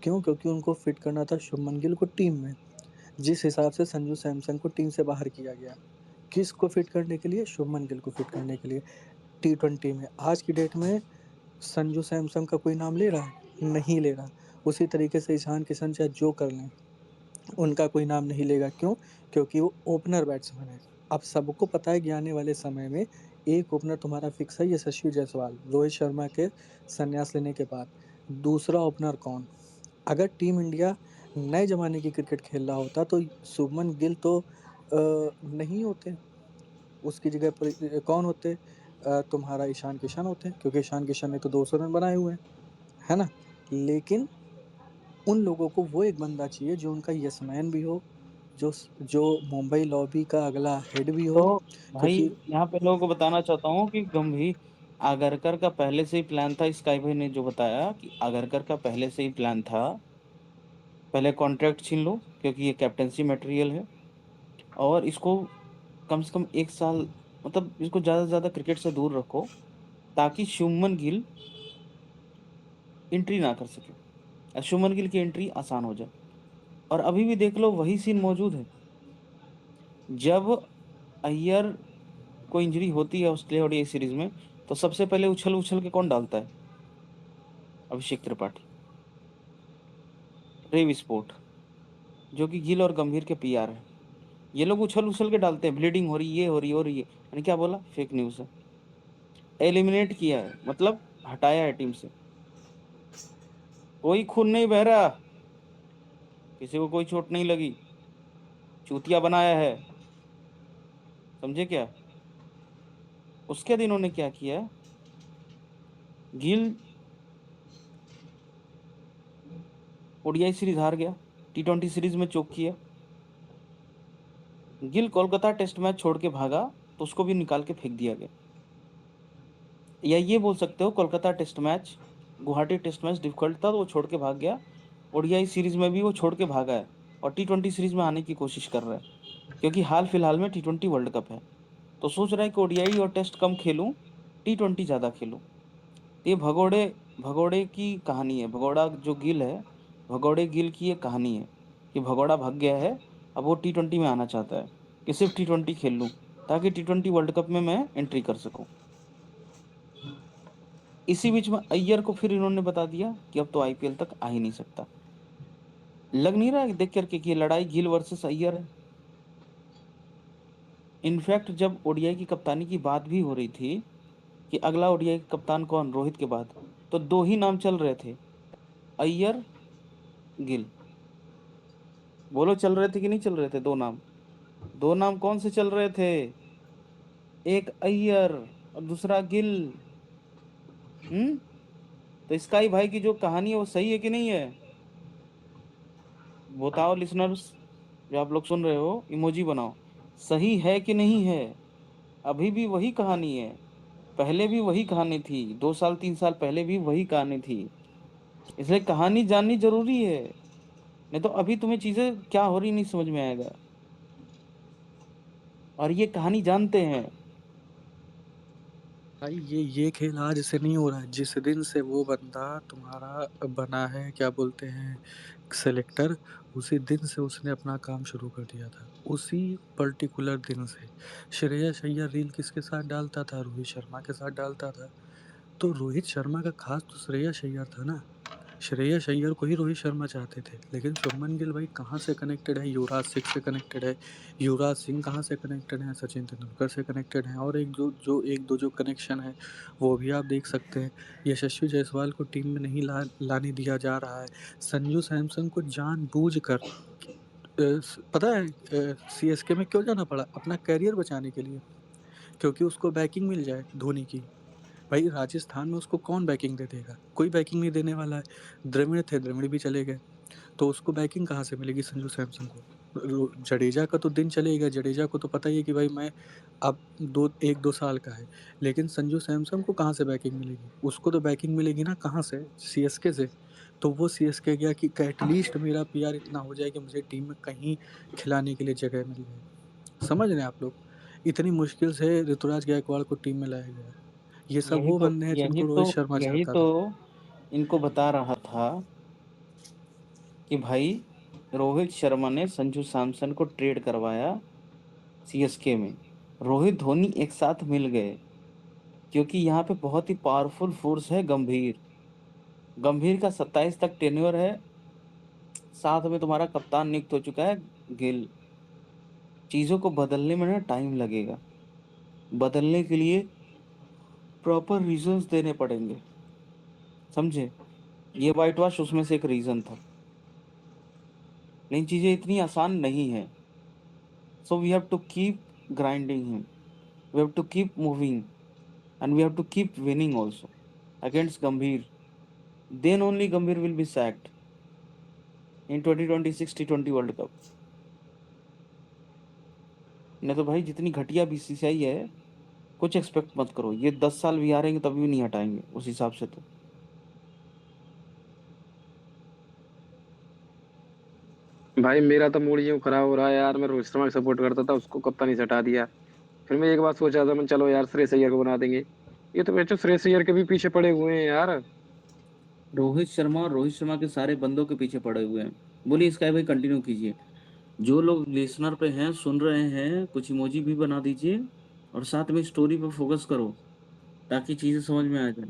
[SPEAKER 3] क्यों? क्योंकि उनको फिट करना था शुभमन गिल को टीम में, जिस हिसाब से संजू सैमसन को टीम से बाहर किया गया। किसको फिट करने के लिए? शुभमन गिल को फिट करने के लिए। टी20 में आज की डेट में संजू सैमसन का कोई नाम ले रहा है? नहीं ले रहा। उसी तरीके से ईशान किशन चाहे जो कर लें, उनका कोई नाम नहीं लेगा। क्यों? क्योंकि वो ओपनर बैट्समैन है। अब सबको पता है कि आने वाले समय में एक ओपनर तुम्हारा फिक्स है, यशस्वी जायसवाल, रोहित शर्मा के संन्यास लेने के बाद। दूसरा ओपनर कौन? अगर टीम इंडिया नए ज़माने की क्रिकेट खेल रहा होता तो शुभमन गिल तो नहीं होते। उसकी जगह पर कौन होते? तुम्हारा ईशान किशन होते, क्योंकि ईशान किशन ने तो 200 रन बनाए हुए हैं, है ना? लेकिन उन लोगों को वो एक बंदा चाहिए जो उनका यस मैन भी हो, जो मुंबई लॉबी का अगला हेड भी हो,
[SPEAKER 1] तो भाई
[SPEAKER 3] क्योंकि
[SPEAKER 1] यहाँ पे लोगों को बताना चाहता हूँ कि गंभीर आगरकर का पहले से ही प्लान था। स्काई भाई ने जो बताया कि आगरकर का पहले से ही प्लान था, पहले कॉन्ट्रैक्ट छीन लो क्योंकि ये कैप्टेंसी मटेरियल है, और इसको कम से कम 1 साल, मतलब इसको ज्यादा से ज्यादा क्रिकेट से दूर रखो ताकि शुभमन गिल एंट्री ना कर सके और शुभमन गिल की एंट्री आसान हो जाए। और अभी भी देख लो वही सीन मौजूद है। जब अय्यर को इंजरी होती है ऑस्ट्रेलिया ओडीआई सीरीज में, तो सबसे पहले उछल उछल के कौन डालता है? अभिषेक त्रिपाठी, रेव स्पोर्ट, जो कि गिल और गंभीर के पीआर है। ये लोग उछल उछल के डालते हैं, ब्लीडिंग हो रही, ये हो रही, हो रही है। मैंने क्या बोला? फेक न्यूज है। एलिमिनेट किया है, मतलब हटाया है टीम से। कोई खून नहीं बह रहा, किसी को कोई चोट नहीं लगी, चूतिया बनाया है, समझे क्या? उसके बाद इन्होंने क्या किया? गिल ओडीआई सीरीज हार गया, टी20 सीरीज में चोक किया। गिल कोलकाता टेस्ट मैच छोड़ के भागा, तो उसको भी निकाल के फेंक दिया गया। या ये बोल सकते हो Kolkata test match, Guwahati test match difficult था तो वो छोड़ के भाग गया। ओडीआई सीरीज में भी वो छोड़ के भागा है और टी20 सीरीज में आने की कोशिश कर रहा है, क्योंकि हाल फिलहाल में टी20 वर्ल्ड कप है। तो सोच रहा है कि ओडीआई और टेस्ट कम खेलूं, टी20 ज़्यादा खेलूं। ये भगोड़े भगोड़े की कहानी है। भगोड़ा जो गिल है, भगोड़े गिल की ये कहानी है कि भगोड़ा भाग गया है। अब वो टी20 में आना चाहता है कि सिर्फ टी20 खेल लूं ताकि टी20 वर्ल्ड कप में मैं एंट्री कर सकूं। इसी बीच में अय्यर को फिर इन्होंने बता दिया कि अब तो आईपीएल तक आ ही नहीं सकता। लग नहीं रहा है देख करके कि ये लड़ाई गिल वर्सेस अय्यर है। इनफैक्ट जब ओडीआई की कप्तानी की बात भी हो रही थी कि अगला ओडीआई कप्तान कौन, रोहित के बाद, तो दो ही नाम चल रहे थे, अय्यर, गिल। बोलो चल रहे थे कि नहीं चल रहे थे? दो नाम। दो नाम कौन से चल रहे थे? एक अय्यर और दूसरा गिल। हम्म। तो स्काई भाई की जो कहानी है वो सही है कि नहीं है? बताओ लिसनर्स, जो आप लोग सुन रहे हो, इमोजी बनाओ, सही है कि नहीं है? अभी भी वही कहानी है, पहले भी वही कहानी थी, 2 साल 3 साल पहले भी वही कहानी थी। इसलिए कहानी जाननी जरूरी है, नहीं तो अभी तुम्हें चीजें क्या हो रही नहीं समझ में आएगा। और ये कहानी जानते हैं।
[SPEAKER 3] भाई ये खेल आज से नहीं हो रहा है। जिस दिन से वो बंदा तुम्हारा बना है, क्या बोलते हैं, सेलेक्टर, उसी दिन से उसने अपना काम शुरू कर दिया था। उसी पर्टिकुलर दिन से श्रेयस अय्यर रील किसके साथ डालता था? रोहित शर्मा के साथ डालता था। तो रोहित शर्मा का खास तो श्रेयस अय्यर था ना। श्रेयस अय्यर को ही रोहित शर्मा चाहते थे, लेकिन शुभमन गिल भाई कहाँ से कनेक्टेड है? युवराज सिंह से कनेक्टेड है। युवराज सिंह कहाँ से कनेक्टेड है? सचिन तेंदुलकर से कनेक्टेड है। और एक दो जो कनेक्शन है वो भी आप देख सकते हैं। यशस्वी जायसवाल को टीम में नहीं लाने दिया जा रहा है। संजू सैमसन को जानबूझकर पता है सीएसके में क्यों जाना पड़ा? अपना करियर बचाने के लिए, क्योंकि उसको बैकिंग मिल जाए धोनी की। भाई राजस्थान में उसको कौन बैकिंग दे देगा? कोई बैकिंग नहीं देने वाला है। द्रविड़ थे, द्रविड़ भी चले गए, तो उसको बैकिंग कहाँ से मिलेगी संजू सैमसन को? जडेजा का तो दिन चलेगा, जडेजा को तो पता ही है कि भाई मैं अब 1-2 साल का है। लेकिन संजू सैमसन को कहाँ से बैकिंग मिलेगी? उसको तो बैकिंग मिलेगी ना, कहाँ से? सीएसके से। तो वो सीएसके गया कि एटलीस्ट मेरा पीआर इतना हो जाए कि मुझे टीम में कहीं खिलाने के लिए जगह मिल जाए। समझ रहे हैं आप लोग? इतनी मुश्किल से ऋतुराज गायकवाड़ को टीम में लाया गया। ये सब वो बंदे हैं जिनको रोहित शर्मा
[SPEAKER 1] यही
[SPEAKER 3] चाहता
[SPEAKER 1] तो
[SPEAKER 3] था।
[SPEAKER 1] इनको बता रहा था कि भाई रोहित शर्मा ने संजू सैमसन को ट्रेड करवाया सीएसके में, रोहित धोनी एक साथ मिल गए, क्योंकि यहाँ पे बहुत ही पावरफुल फोर्स है गंभीर। गंभीर का 27 तक टेन्योर है, साथ में तुम्हारा कप्तान नियुक्त हो चुका है गिल। चीजों को बदलने में ना टाइम लगेगा, बदलने के लिए प्रॉपर रीजंस देने पड़ेंगे, समझे? ये वाइट वॉश उसमें से एक रीजन था, लेकिन चीजें इतनी आसान नहीं है। So we have to keep grinding him, we have to keep moving, and we have to keep winning also against Gambhir. Then only Gambhir will be sacked in 2026 T20 World Cup. नहीं तो भाई जितनी घटिया बीसीसीआई है, कुछ एक्सपेक्ट मत करो। ये 10 साल भी आ रहेंगे तभी भी नहीं हटाएंगे उस हिसाब से। तो
[SPEAKER 2] भाई मेरा तो मूड यूं खराब हो रहा है यार, मैं रोहित शर्मा को सपोर्ट करता था, उसको कप्तानी से हटा दिया। फिर मैं एक बात सोचा था, मैं चलो यार श्रेयस अय्यर को बना देंगे। ये तो बच्चों श्रेयस अय्यर के भी पीछे पड़े हुए हैं यार।
[SPEAKER 1] रोहित शर्मा और रोहित शर्मा के सारे बंदों के पीछे पड़े हुए हैं। बोलिए स्काई भाई, कंटिन्यू कीजिए। जो लोग लिसनर पे हैं, सुन रहे हैं, कुछ इमोजी भी बना दीजिए और साथ में स्टोरी पे फोकस करो ताकि चीजें समझ में आ जाए।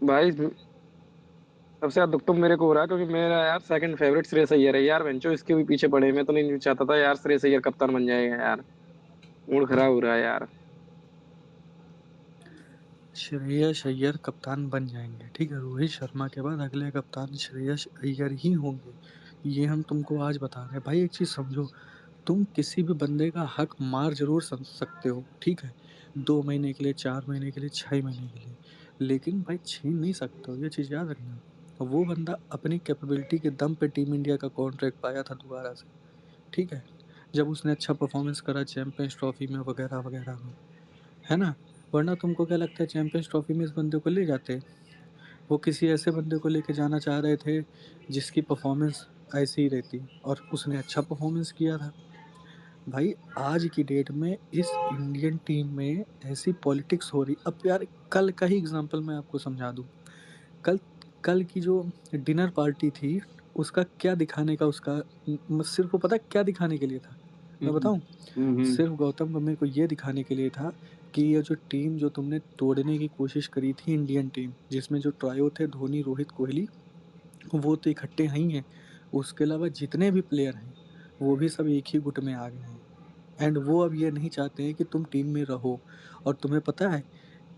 [SPEAKER 2] भाई सबसे ज्यादा दुख तो मेरे को हो रहा है, क्योंकि मेरा यार सेकंड फेवरेट श्रेयस अय्यर है यार। बेंचो इसके भी पीछे पड़े हैं। मैं तो नहीं चाहता था यार श्रेयस अय्यर कप्तान बन जाएगा यार। मूड खराब हो रहा है यार।
[SPEAKER 3] श्रेयस अय्यर कप्तान बन जाएंगे, ठीक है? रोहित शर्मा के बाद अगले कप्तान श्रेयस अय्यर ही होंगे, ये हम तुमको आज बता रहे हैं। भाई एक चीज़ समझो, तुम किसी भी बंदे का हक मार जरूर सकते हो, ठीक है? 2 महीने के लिए, 4 महीने के लिए, 6 महीने के लिए, लेकिन भाई छीन नहीं सकते हो, ये चीज़ याद रखना। वो बंदा अपनी कैपेबिलिटी के दम पे टीम इंडिया का कॉन्ट्रैक्ट पाया था दोबारा से, ठीक है? जब उसने अच्छा परफॉर्मेंस करा चैंपियंस ट्रॉफी में वगैरह वगैरह में, है ना? वरना तुमको क्या लगता है चैंपियंस ट्रॉफी में इस बंदे को ले जाते? वो किसी ऐसे बंदे को लेके जाना चाह रहे थे जिसकी परफॉर्मेंस ऐसी ही रहती, और उसने अच्छा परफॉर्मेंस किया था। भाई आज की डेट में इस इंडियन टीम में ऐसी पॉलिटिक्स हो रही। अब यार कल का ही एग्जांपल मैं आपको समझा दूं। कल कल की जो डिनर पार्टी थी, उसका क्या दिखाने का, उसका सिर्फ वो पता है क्या दिखाने के लिए था? मैं
[SPEAKER 1] हम्म।
[SPEAKER 3] बताऊं?
[SPEAKER 1] हम्म।
[SPEAKER 3] सिर्फ गौतम गंभीर को ये दिखाने के लिए था कि ये जो टीम जो तुमने तोड़ने की कोशिश करी थी, इंडियन टीम जिसमें जो ट्रायो थे धोनी, रोहित, कोहली, वो तो इकट्ठे ही हैं। उसके अलावा जितने भी प्लेयर हैं वो भी सब एक ही गुट में आ गए हैं। एंड वो अब ये नहीं चाहते हैं कि तुम टीम में रहो। और तुम्हें पता है,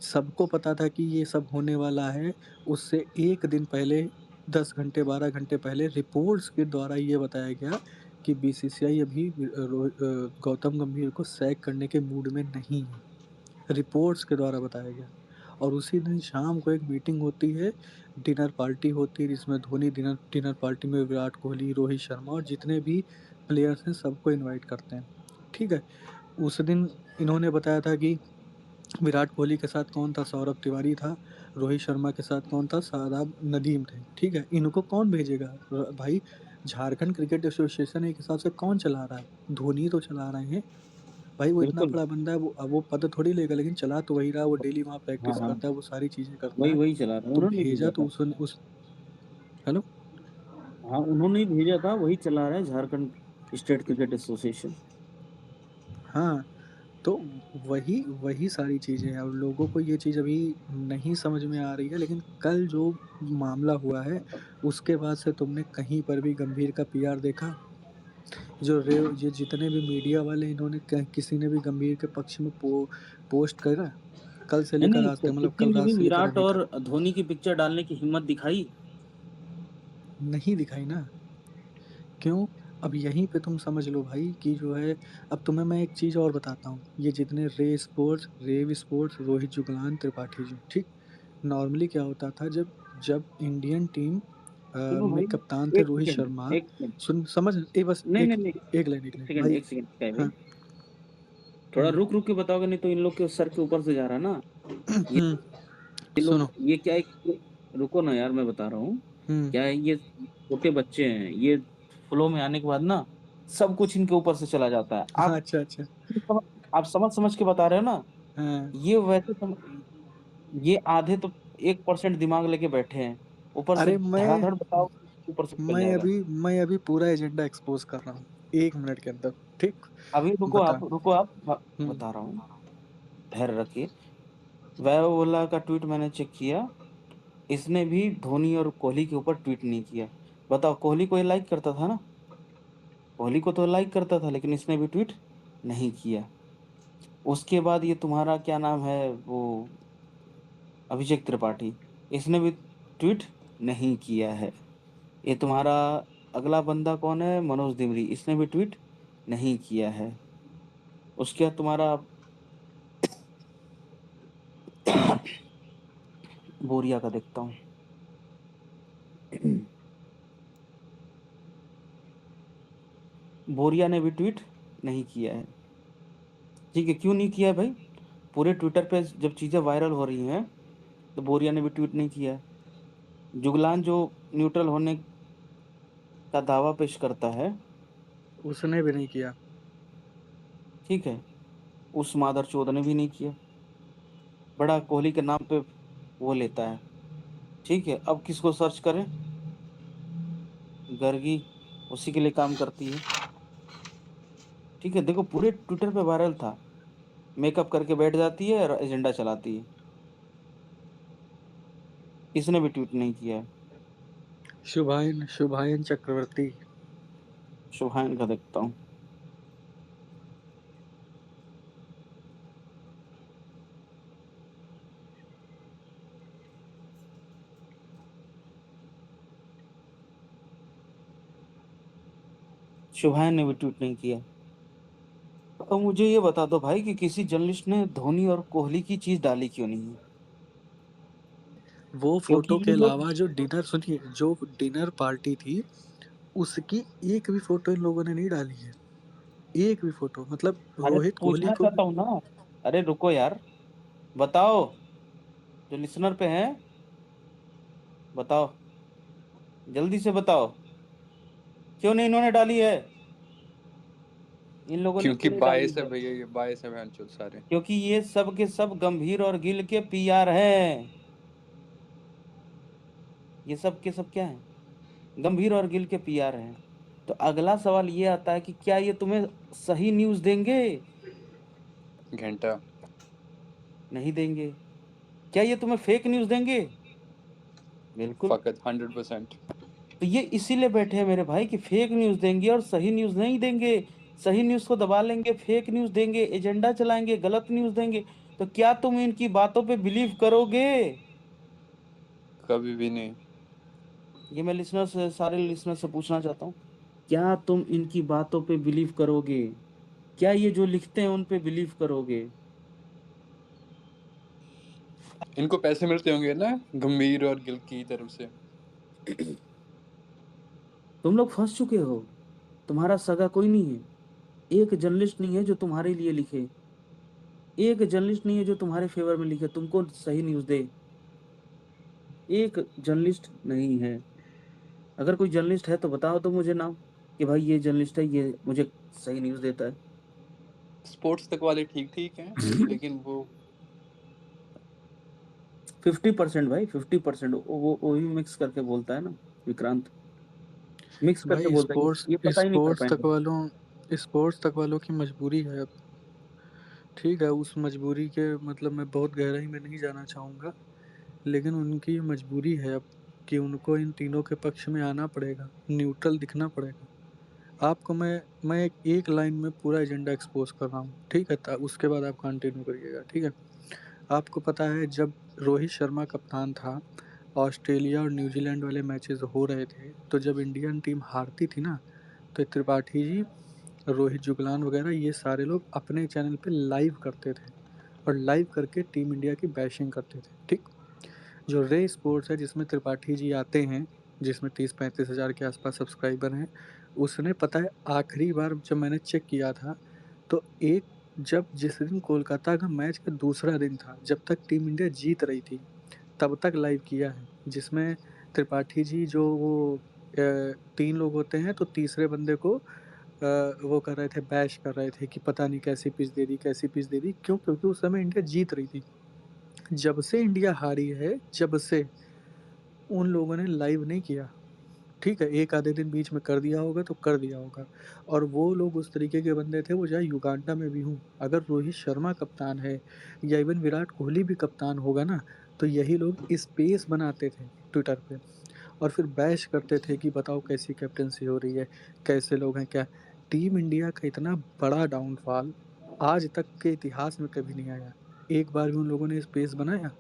[SPEAKER 3] सबको पता था कि ये सब होने वाला है। उससे एक दिन पहले, 10 घंटे 12 घंटे पहले रिपोर्ट्स के द्वारा ये बताया गया कि बीसीसीआई अभी गौतम गंभीर को सैक करने के मूड में नहीं है। रिपोर्ट्स के द्वारा बताया गया। और उसी दिन शाम को एक मीटिंग होती है, डिनर पार्टी होती है, जिसमें धोनी डिनर डिनर पार्टी में विराट कोहली, रोहित शर्मा और जितने भी प्लेयर्स हैं सबको इनवाइट करते हैं, ठीक है? उस दिन इन्होंने बताया था कि विराट कोहली के साथ कौन था? सौरभ तिवारी था। रोहित शर्मा के साथ कौन था? शादाब नदीम थे, ठीक है? इनको कौन भेजेगा? भाई झारखंड क्रिकेट एसोसिएशन एक हिसाब से कौन चला रहा है? धोनी तो चला रहे हैं। भाई वो इतना
[SPEAKER 1] बिल्कुल।
[SPEAKER 3] बड़ा बंदा है, वो पद थोड़ी लेगा, लेकिन चला तो वही रहा। वो डेली वहाँ
[SPEAKER 1] हाँ
[SPEAKER 3] प्रैक्टिस
[SPEAKER 1] हाँ,
[SPEAKER 3] करता है, वो सारी चीजें करता
[SPEAKER 1] वही
[SPEAKER 3] है।
[SPEAKER 1] वही चला रहा है,
[SPEAKER 3] तो
[SPEAKER 1] उन्होंने ही
[SPEAKER 3] भेजा
[SPEAKER 1] भेजा
[SPEAKER 3] तो
[SPEAKER 1] था।
[SPEAKER 3] उस हेलो।
[SPEAKER 1] हाँ, उन्होंने ही भेजा था, वही चला रहा है झारखंड स्टेट क्रिकेट एसोसिएशन।
[SPEAKER 3] हाँ, तो वही वही सारी चीजें हैं, और लोगों को ये चीज अभी नहीं समझ में आ रही है। लेकिन कल जो मामला हुआ है, उसके बाद से तुमने कहीं पर भी गंभीर का पीआर देखा? ये जितने भी मीडिया वाले, इन्होंने किसी ने भी गंभीर के पक्ष में पोस्ट करा कल से
[SPEAKER 1] नहीं
[SPEAKER 3] लेकर
[SPEAKER 1] नहीं,
[SPEAKER 3] आज
[SPEAKER 1] तो
[SPEAKER 3] तक, मतलब
[SPEAKER 1] किसी
[SPEAKER 3] कल
[SPEAKER 1] ने
[SPEAKER 3] रात
[SPEAKER 1] भी
[SPEAKER 3] से लेकर
[SPEAKER 1] विराट
[SPEAKER 3] अभी तक?
[SPEAKER 1] और धोनी की पिक्चर डालने की हिम्मत दिखाई?
[SPEAKER 3] नहीं दिखाई ना। क्यों? अब यहीं पे तुम समझ लो भाई कि जो है, अब तुम्हें मैं एक चीज और बताता हूँ। ये जितने रेव स्पोर्ट्स, रोहित जुगलान, त्रिपाठी जी, ठीक? नॉर्मली क्या होता था, जब जब इंडियन टीम
[SPEAKER 1] सुनो
[SPEAKER 3] में
[SPEAKER 1] भाई,
[SPEAKER 3] कप्तान थे
[SPEAKER 1] एक
[SPEAKER 3] रोहित
[SPEAKER 1] सेकंड,
[SPEAKER 3] शर्मा।
[SPEAKER 1] एक सेकंड।
[SPEAKER 3] सुन, समझ, बस
[SPEAKER 1] नहीं
[SPEAKER 3] एक
[SPEAKER 1] नहीं नहीं,
[SPEAKER 3] एक लाइन
[SPEAKER 1] सेकंड,
[SPEAKER 3] भाई।
[SPEAKER 1] एक सेकंड क्या है भाई?
[SPEAKER 3] हाँ।
[SPEAKER 1] थोड़ा
[SPEAKER 3] हम्म।
[SPEAKER 1] रुक रुक के बताओगे, नहीं तो इन लोग के सर के ऊपर से जा रहा है ना। ये
[SPEAKER 3] हम्म।
[SPEAKER 1] ये लोग,
[SPEAKER 3] सुनो।
[SPEAKER 1] ये क्या है रुको ना यार, मैं बता रहा हूँ। क्या है, ये छोटे बच्चे हैं, ये फ्लो में आने के बाद ना सब कुछ इनके ऊपर से चला जाता है।
[SPEAKER 3] अच्छा अच्छा।
[SPEAKER 1] आप समझ समझ के बता रहे हो ना।
[SPEAKER 3] हाँ।
[SPEAKER 1] ये वैसे ये आधे तो 1% दिमाग लेके बैठे हैं, ऊपर से
[SPEAKER 3] अरे
[SPEAKER 1] धड़ाधड़ बताओ, ऊपर से निकल जाएगा।
[SPEAKER 3] मैं अभी पूरा एजेंडा एक्सपोज कर रहा हूँ 1 मिनट के अंदर। ठीक।
[SPEAKER 1] अभी रुको
[SPEAKER 3] बता।
[SPEAKER 1] आप, रुको आप,
[SPEAKER 3] हम्म।
[SPEAKER 1] बता रहा हूँ, धैर्य रखिए। वैभव का ट्वीट मैंने चेक किया, इसने भी धोनी और कोहली के ऊपर ट्वीट नहीं किया। बताओ, कोहली को ये लाइक करता था ना, कोहली को तो लाइक करता था, लेकिन इसने भी ट्वीट नहीं किया। उसके बाद ये तुम्हारा क्या नाम है वो, अभिषेक त्रिपाठी, इसने भी ट्वीट नहीं किया है। ये तुम्हारा अगला बंदा कौन है, मनोज दिमरी, इसने भी ट्वीट नहीं किया है। उसके बाद तुम्हारा बोरिया का देखता हूँ। बोरिया ने भी ट्वीट नहीं किया है। ठीक है, क्यों नहीं किया है भाई? पूरे ट्विटर पे जब चीजें वायरल हो रही हैं तो बोरिया ने भी ट्वीट नहीं किया है। जुगलान जो न्यूट्रल होने का दावा पेश करता है,
[SPEAKER 3] उसने भी नहीं किया।
[SPEAKER 1] ठीक है, उस मादर चोद ने भी नहीं किया। बड़ा कोहली के नाम पे वो लेता है। ठीक है, अब किसको सर्च करें? गर्गी उसी के लिए काम करती है। ठीक है, देखो पूरे ट्विटर पे वायरल था, मेकअप करके बैठ जाती है और एजेंडा चलाती है। इसने भी ट्वीट नहीं किया है।
[SPEAKER 3] शुभायन शुभायन चक्रवर्ती।
[SPEAKER 1] शुभायन का देखता हूँ। शुभायन ने भी ट्वीट नहीं किया। अब मुझे ये बता दो भाई कि किसी जर्नलिस्ट ने धोनी और कोहली की चीज डाली क्यों नहीं है?
[SPEAKER 3] वो
[SPEAKER 1] क्योंकि
[SPEAKER 3] फोटो के
[SPEAKER 1] ये लोग,
[SPEAKER 3] अलावा जो डिनर, सुनिए, जो डिनर पार्टी थी उसकी एक भी फोटो इन लोगों ने नहीं डाली है। एक भी फोटो, मतलब
[SPEAKER 1] अरे
[SPEAKER 3] रोहित कोहली
[SPEAKER 1] पूछना
[SPEAKER 3] को
[SPEAKER 1] चाहता हूँ ना, अरे रुको यार, बताओ, जो लिसनर पे हैं, बताओ, जल्दी से बताओ, क्यों नहीं इन्होंने डाली है? इन लोगों ने
[SPEAKER 4] क्योंकि
[SPEAKER 1] क्यों नहीं डाली
[SPEAKER 4] बायस है
[SPEAKER 1] है?
[SPEAKER 4] भैया, ये बायस है बहनचोद सारे।
[SPEAKER 1] क्योंकि ये सब के सब गंभीर और गिल के पीआर हैं। ये सब के सब क्या है, गंभीर और गिल के पीआर हैं। तो अगला सवाल ये आता है कि क्या ये तुम्हें सही न्यूज़ देंगे?
[SPEAKER 4] घंटा।
[SPEAKER 1] नहीं देंगे। क्या ये तुम्हें फेक न्यूज़ देंगे? बिल्कुल।
[SPEAKER 4] फकत 100%।
[SPEAKER 1] तो ये इसीलिए बैठे हैं मेरे भाई कि फेक न्यूज़ देंगे और सही न्यूज़ नहीं देंगे। सही न्यूज़ को दबा लेंगे, फेक न्यूज़ देंगे, एजेंडा चलाएंगे, गलत न्यूज़ देंगे। तो क्या तुम इनकी बातों पे बिलीव करोगे?
[SPEAKER 4] कभी भी नहीं।
[SPEAKER 1] ये मैं लिसनर से, सारे लिसनर से पूछना चाहता हूँ, क्या तुम इनकी बातों पे बिलीव करोगे? क्या ये जो लिखते हैं उन पे बिलीव करोगे?
[SPEAKER 4] इनको पैसे मिलते होंगे ना गंभीर और गिल की तरफ से।
[SPEAKER 1] तुम लोग फंस चुके हो। तुम्हारा सगा कोई नहीं है। एक जर्नलिस्ट नहीं है जो तुम्हारे लिए लिखे। एक जर्नलिस्ट नहीं है जो तुम्हारे फेवर में लिखे, तुमको सही न्यूज़ दे। एक जर्नलिस्ट नहीं है। अगर कोई जर्नलिस्ट है तो बताओ तो मुझे नाम, कि भाई ये जर्नलिस्ट है, ये मुझे सही न्यूज़ देता है।
[SPEAKER 4] स्पोर्ट्स तक वाले ठीक ठीक हैं, लेकिन वो
[SPEAKER 1] 50% भाई, 50% वो भी मिक्स करके बोलता है ना, विक्रांत, मिक्स करके
[SPEAKER 3] भाई
[SPEAKER 1] बोलता है, ये पता ही नहीं कर पाएंगे।
[SPEAKER 3] स्पोर्ट्स तक वालों की मजबूरी है अब। ठीक है, उस मजबूरी के मतलब मैं बहुत गहराई में नहीं जाना चाहूँगा, लेकिन उनकी ये मजबूरी है अब कि उनको इन तीनों के पक्ष में आना पड़ेगा, न्यूट्रल दिखना पड़ेगा। आपको मैं एक लाइन में पूरा एजेंडा एक्सपोज कर रहा हूँ, ठीक है? उसके बाद आप कंटिन्यू करिएगा, ठीक है? आपको पता है, जब रोहित शर्मा कप्तान था, ऑस्ट्रेलिया और न्यूजीलैंड वाले मैचेस हो रहे थे, तो जब इंडियन टीम हारती थी ना, तो त्रिपाठी जी, रोहित जुगलान वगैरह ये सारे लोग अपने चैनल पे लाइव करते थे और लाइव करके टीम इंडिया की बैशिंग करते थे, ठीक? जो रे स्पोर्ट्स है जिसमें त्रिपाठी जी आते हैं, जिसमें 30-35 हज़ार के आसपास सब्सक्राइबर हैं, उसने, पता है, आखिरी बार जब मैंने चेक किया था, तो एक, जब जिस दिन कोलकाता का मैच का दूसरा दिन था, जब तक टीम इंडिया जीत रही थी, तब तक लाइव किया है, जिसमें त्रिपाठी जी जो वो 3 लोग होते हैं, तो तीसरे बंदे को वो कर रहे थे, बैश कर रहे थे कि पता नहीं कैसी पिच दे दी, कैसी पिच दे दी। क्यों? क्योंकि उस समय इंडिया जीत रही थी। जब से इंडिया हारी है, जब से उन लोगों ने लाइव नहीं किया। ठीक है, एक आधे दिन बीच में कर दिया होगा तो कर दिया होगा। और वो लोग उस तरीके के बंदे थे, वो चाहे युगांडा में भी हों, अगर रोहित शर्मा कप्तान है या इवन विराट कोहली भी कप्तान होगा ना, तो यही लोग स्पेस बनाते थे ट्विटर पे और फिर बैश करते थे कि बताओ कैसी कैप्टेंसी हो रही है, कैसे लोग हैं क्या। टीम इंडिया का इतना बड़ा डाउनफॉल आज तक के इतिहास में कभी नहीं आया। एक बार भी उन लोगों ने स्पेस बनाया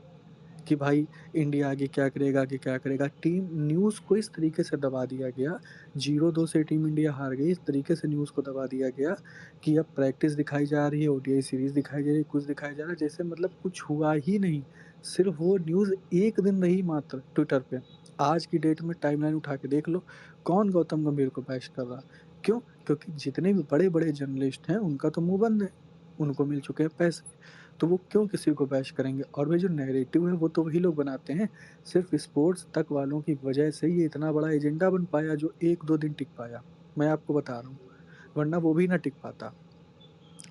[SPEAKER 3] कि भाई इंडिया आगे क्या करेगा, आगे क्या करेगा। टीम न्यूज़ को इस तरीके से दबा दिया गया, 0-2 से टीम इंडिया हार गई, इस तरीके से न्यूज़ को दबा दिया गया कि अब प्रैक्टिस दिखाई जा रही है, ओडीआई सीरीज दिखाई जा रही है, कुछ दिखाया जा रहा है, जैसे मतलब कुछ हुआ ही नहीं। सिर्फ वो न्यूज़ एक दिन रही मात्र ट्विटर पे। आज की डेट में टाइमलाइन उठा के देख लो, कौन गौतम गंभीर को बैश कर रहा। क्यों? क्योंकि जितने भी बड़े बड़े जर्नलिस्ट हैं उनका तो मुंह बंद है, उनको मिल चुके हैं पैसे, तो वो क्यों किसी को बैश करेंगे। और भाई जो नैरेटिव है वो तो वही लोग बनाते हैं। सिर्फ स्पोर्ट्स तक वालों की वजह से ये इतना बड़ा एजेंडा बन पाया जो 1-2 दिन टिक पाया। मैं आपको बता रहा हूँ, वरना वो भी ना टिक पाता।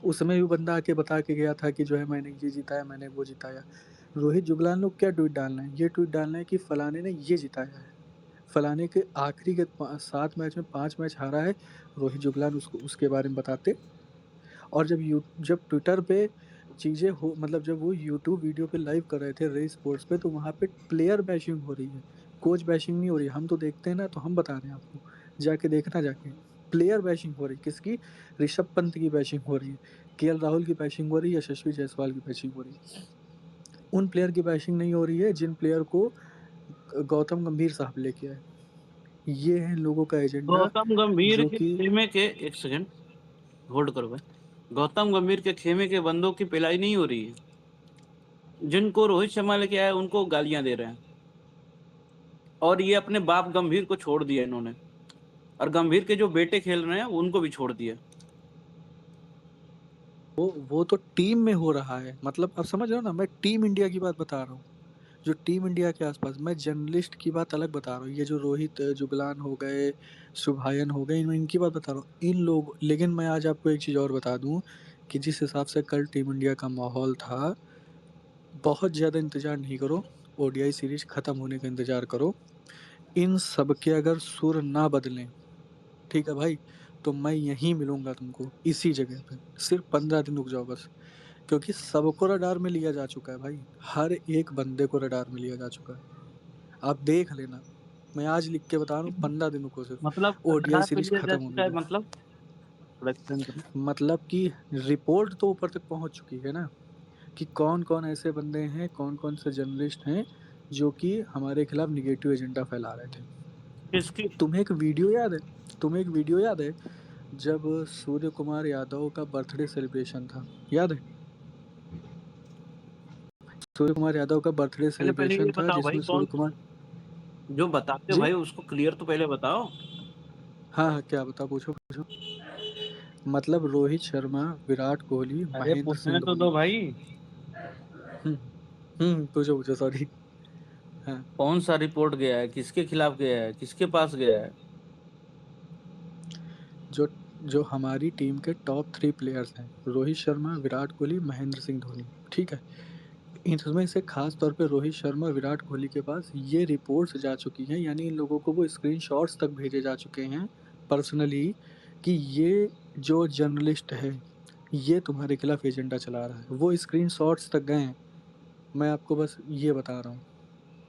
[SPEAKER 3] उसमें भी बंदा आके बता के गया था कि जो है मैंने ये जिताया, मैंने वो जिताया। रोहित जुगलान लोग क्या ट्वीट डालना है, ये ट्वीट डालना है कि फलाने ने ये जिताया है, फलाने के आखिरी के 7 मैच में 5 मैच हारा है, रोहित जुगलान उसको उसके बारे में बताते। और जब ट्विटर पे चीज़ें हो, मतलब जब वो यूट्यूब वीडियो पे लाइव कर रहे थे रे स्पोर्ट्स पे, तो वहाँ पे प्लेयर बैशिंग हो रही है, कोच बैशिंग नहीं हो रही है। हम तो देखते हैं ना, तो हम बता रहे हैं आपको, जाके देखना जाके। प्लेयर बैशिंग हो रही है किसकी? ऋषभ पंत की बैशिंग हो रही है, केएल राहुल की बैशिंग हो रही है, यशस्वी जायसवाल की बैशिंग हो रही है। उन प्लेयर की बैशिंग नहीं हो रही है जिन प्लेयर को गौतम गंभीर साहब लेके आए। ये है इन लोगों का एजेंडा
[SPEAKER 1] गौतम गंभीर
[SPEAKER 3] जो
[SPEAKER 1] के
[SPEAKER 3] कि
[SPEAKER 1] खेमे के, एक सेकंड होल्ड करो भाई। गौतम गंभीर के खेमे के बंदों की पिलाई नहीं हो रही है, जिनको रोहित शर्मा लेके आए उनको गालियां दे रहे हैं। और ये अपने बाप गंभीर को छोड़ दिया इन्होंने, और गंभीर के जो बेटे खेल रहे हैं उनको भी छोड़ दिया।
[SPEAKER 3] वो तो टीम में हो रहा है। मतलब अब समझ रहे हो ना, मैं टीम इंडिया की बात बता रहा हूँ, जो टीम इंडिया के आसपास। मैं जर्नलिस्ट की बात अलग बता रहा हूँ, ये जो रोहित जुगलान हो गए, शुभायन हो गए, इनकी बात बता रहा हूँ, इन लोग। लेकिन मैं आज आपको एक चीज़ और बता दूं कि जिस हिसाब से कल टीम इंडिया का माहौल था, बहुत ज़्यादा इंतजार नहीं करो, ओडीआई सीरीज खत्म होने का इंतजार करो। इन सब के अगर सुर ना बदलें, ठीक है भाई, तो मैं यहीं मिलूंगा तुमको इसी जगह पे। सिर्फ 15 दिन रुक जाओ बस, क्योंकि सबको रडार में लिया जा चुका है भाई, हर एक बंदे को रडार में लिया जा चुका है। आप देख लेना, मैं आज लिख के बता रहा हूँ, 15 दिन रुको सिर्फ,
[SPEAKER 1] मतलब
[SPEAKER 3] ओडीआई
[SPEAKER 1] रडार पे
[SPEAKER 3] सीरीज
[SPEAKER 1] लिया जा
[SPEAKER 3] खत्म
[SPEAKER 1] चुका
[SPEAKER 3] होने
[SPEAKER 1] है,
[SPEAKER 3] दो।
[SPEAKER 1] मतलब थोड़ा एक्सप्लेन करो।
[SPEAKER 3] मतलब कि रिपोर्ट तो ऊपर तक पहुंच चुकी है ना, कि कौन कौन ऐसे बंदे हैं, कौन कौन से जर्नलिस्ट हैं जो कि हमारे खिलाफ निगेटिव एजेंडा फैला रहे थे।
[SPEAKER 1] किसकी?
[SPEAKER 3] तुम्हें एक वीडियो याद है? तुम्हें एक वीडियो याद है जब सूर्य कुमार यादव का बर्थडे सेलिब्रेशन था? याद है? सूर्य कुमार यादव का बर्थडे
[SPEAKER 1] पहले पहले ये
[SPEAKER 3] सेलिब्रेशन था
[SPEAKER 1] बताओ भाई,
[SPEAKER 3] जिसमें सूर्य
[SPEAKER 1] कौन
[SPEAKER 3] कुमार
[SPEAKER 1] जो बताते हो
[SPEAKER 3] जी।
[SPEAKER 1] भाई उसको क्लियर तो पहले बताओ।
[SPEAKER 3] हाँ हाँ, क्या बता, पूछो पूछो। मतलब रोहित शर्मा, विराट कोहली,
[SPEAKER 1] अरे
[SPEAKER 3] महेंद्र
[SPEAKER 1] पूछने
[SPEAKER 3] सिंह
[SPEAKER 1] तो
[SPEAKER 3] धोनी।
[SPEAKER 1] दो भाई।
[SPEAKER 3] हम्म पूछो पूछो, सॉरी। हाँ,
[SPEAKER 1] कौन सा रिपोर्ट गया है, किसके खिलाफ गया है, किसके पास गया है?
[SPEAKER 3] जो जो हमारी टीम के टॉप 3 प्लेयर्स हैं, रोहित शर्मा, विराट कोहली, महेंद्र सिंह धोनी, ठीक है। इसमें से खास तौर पे रोहित शर्मा, विराट कोहली के पास ये रिपोर्ट्स जा चुकी हैं, यानी इन लोगों को वो स्क्रीनशॉट्स तक भेजे जा चुके हैं पर्सनली, कि ये जो जर्नलिस्ट है ये तुम्हारे खिलाफ एजेंडा चला रहा है। वो स्क्रीनशॉट्स तक गए हैं। मैं आपको बस ये बता रहा हूँ,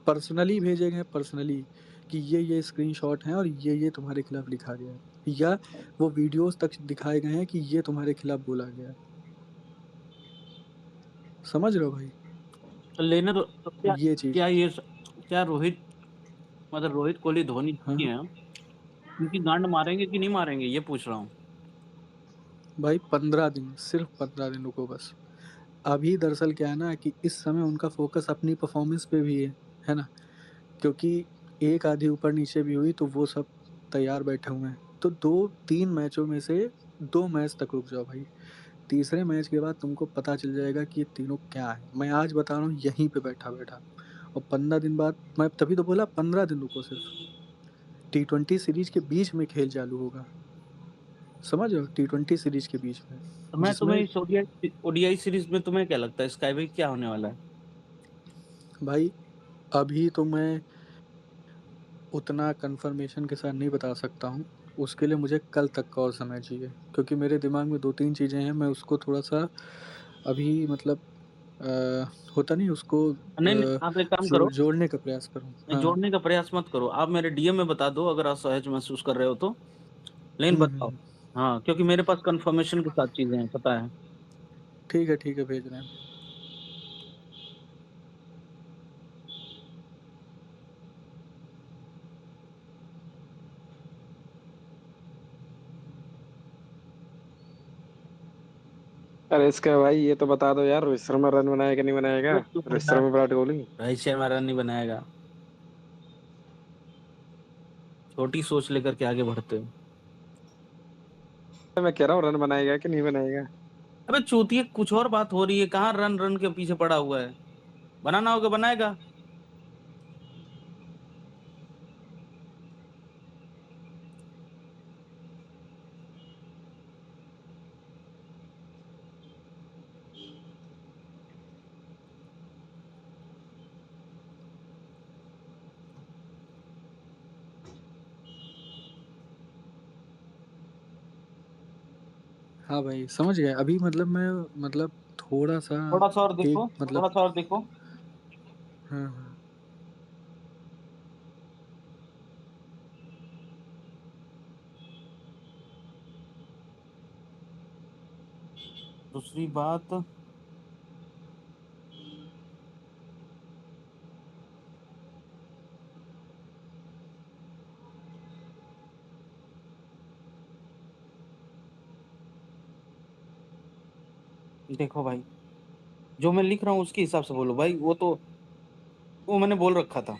[SPEAKER 3] पर्सनली भेजे गए, पर्सनली, कि ये स्क्रीनशॉट हैं और ये तुम्हारे खिलाफ लिखा गया है, या वो वीडियोस तक दिखाए गए हैं कि ये तुम्हारे खिलाफ बोला गया है। समझ रहे हो भाई?
[SPEAKER 1] तो लेने तो क्या,
[SPEAKER 3] ये चीज।
[SPEAKER 1] क्या ये क्या रोहित, मतलब रोहित कोहली धोनी नहीं
[SPEAKER 3] हाँ
[SPEAKER 1] है, उनकी गांड मारेंगे कि नहीं मारेंगे, ये पूछ रहा हूँ।
[SPEAKER 3] भाई, 15 दिन, सिर्फ 15 दिन रुको बस। अभी दरअसल क्या है ना, कि इस समय उनका फोकस अपनी परफॉर्मेंस पे भी है ना, क्योंकि एक आधी ऊपर नीचे भी हुई तो वो सब तैयार बैठे हुए हैं। तो 2-3 मैचों में से 2 मैच तक रुक जाओ भाई, तीसरे मैच के बाद तुमको पता चल जाएगा कि ये तीनों क्या है। मैं आज बता रहा हूँ यहीं पे बैठा बैठा, और 15 दिन बाद, मैं तभी तो बोला 15 दिन रुको, सिर्फ T20 सीरीज के बीच में खेल चालू होगा, समझ रहे हो, T20 सीरीज के बीच में,
[SPEAKER 1] तो मैं तुम्हें
[SPEAKER 3] जिसमें
[SPEAKER 1] इस ओडीआई सीरीज में तुम्हें क्या लगता है स्काई भाई क्या होने वाला है?
[SPEAKER 3] भाई अभी तो मैं उतना कंफर्मेशन के साथ नहीं बता सकता हूँ, उसके लिए मुझे कल तक का और समय चाहिए, क्योंकि मेरे दिमाग में 2-3 चीज़ें हैं, मैं उसको थोड़ा सा अभी मतलब अ, होता नहीं उसको
[SPEAKER 1] नहीं नहीं, आप एक काम करो,
[SPEAKER 3] जोड़ने का प्रयास करूँ।
[SPEAKER 1] नहीं,
[SPEAKER 3] हाँ।
[SPEAKER 1] जोड़ने का प्रयास मत करो, आप मेरे डीएम में बता दो अगर असहज महसूस कर रहे हो तो, लेकिन बताओ।
[SPEAKER 3] हम्म।
[SPEAKER 1] हाँ, क्योंकि मेरे पास कंफर्मेशन के साथ चीजें हैं, पता है।
[SPEAKER 3] ठीक है, भेज रहे हैं।
[SPEAKER 2] अरे इसका भाई ये तो बता दो यार, रोहित शर्मा रन बनाएगा नहीं बनाएगा?
[SPEAKER 1] अबे तू
[SPEAKER 2] रोहित
[SPEAKER 1] बता,
[SPEAKER 2] शर्मा विराट कोहली?
[SPEAKER 1] रोहित शर्मा रन नहीं बनाएगा, छोटी सोच लेकर के आगे बढ़ते हो।
[SPEAKER 2] मैं कह रहा हूँ रन बनाएगा कि नहीं बनाएगा।
[SPEAKER 1] अबे चूतिए, कुछ और बात हो रही है, कहाँ रन रन के पीछे पड़ा हुआ है, बनाना होगा बनाएगा।
[SPEAKER 3] हाँ भाई समझ गया, अभी मतलब मैं मतलब थोड़ा सा
[SPEAKER 1] थोड़ा सा और
[SPEAKER 3] एक
[SPEAKER 1] देखो,
[SPEAKER 3] मतलब,
[SPEAKER 1] थोड़ा सा और देखो।
[SPEAKER 3] हाँ हाँ।
[SPEAKER 1] दूसरी बात, देखो भाई, जो मैं लिख रहा हूँ उसके हिसाब से बोलो भाई, वो मैंने बोल रखा था,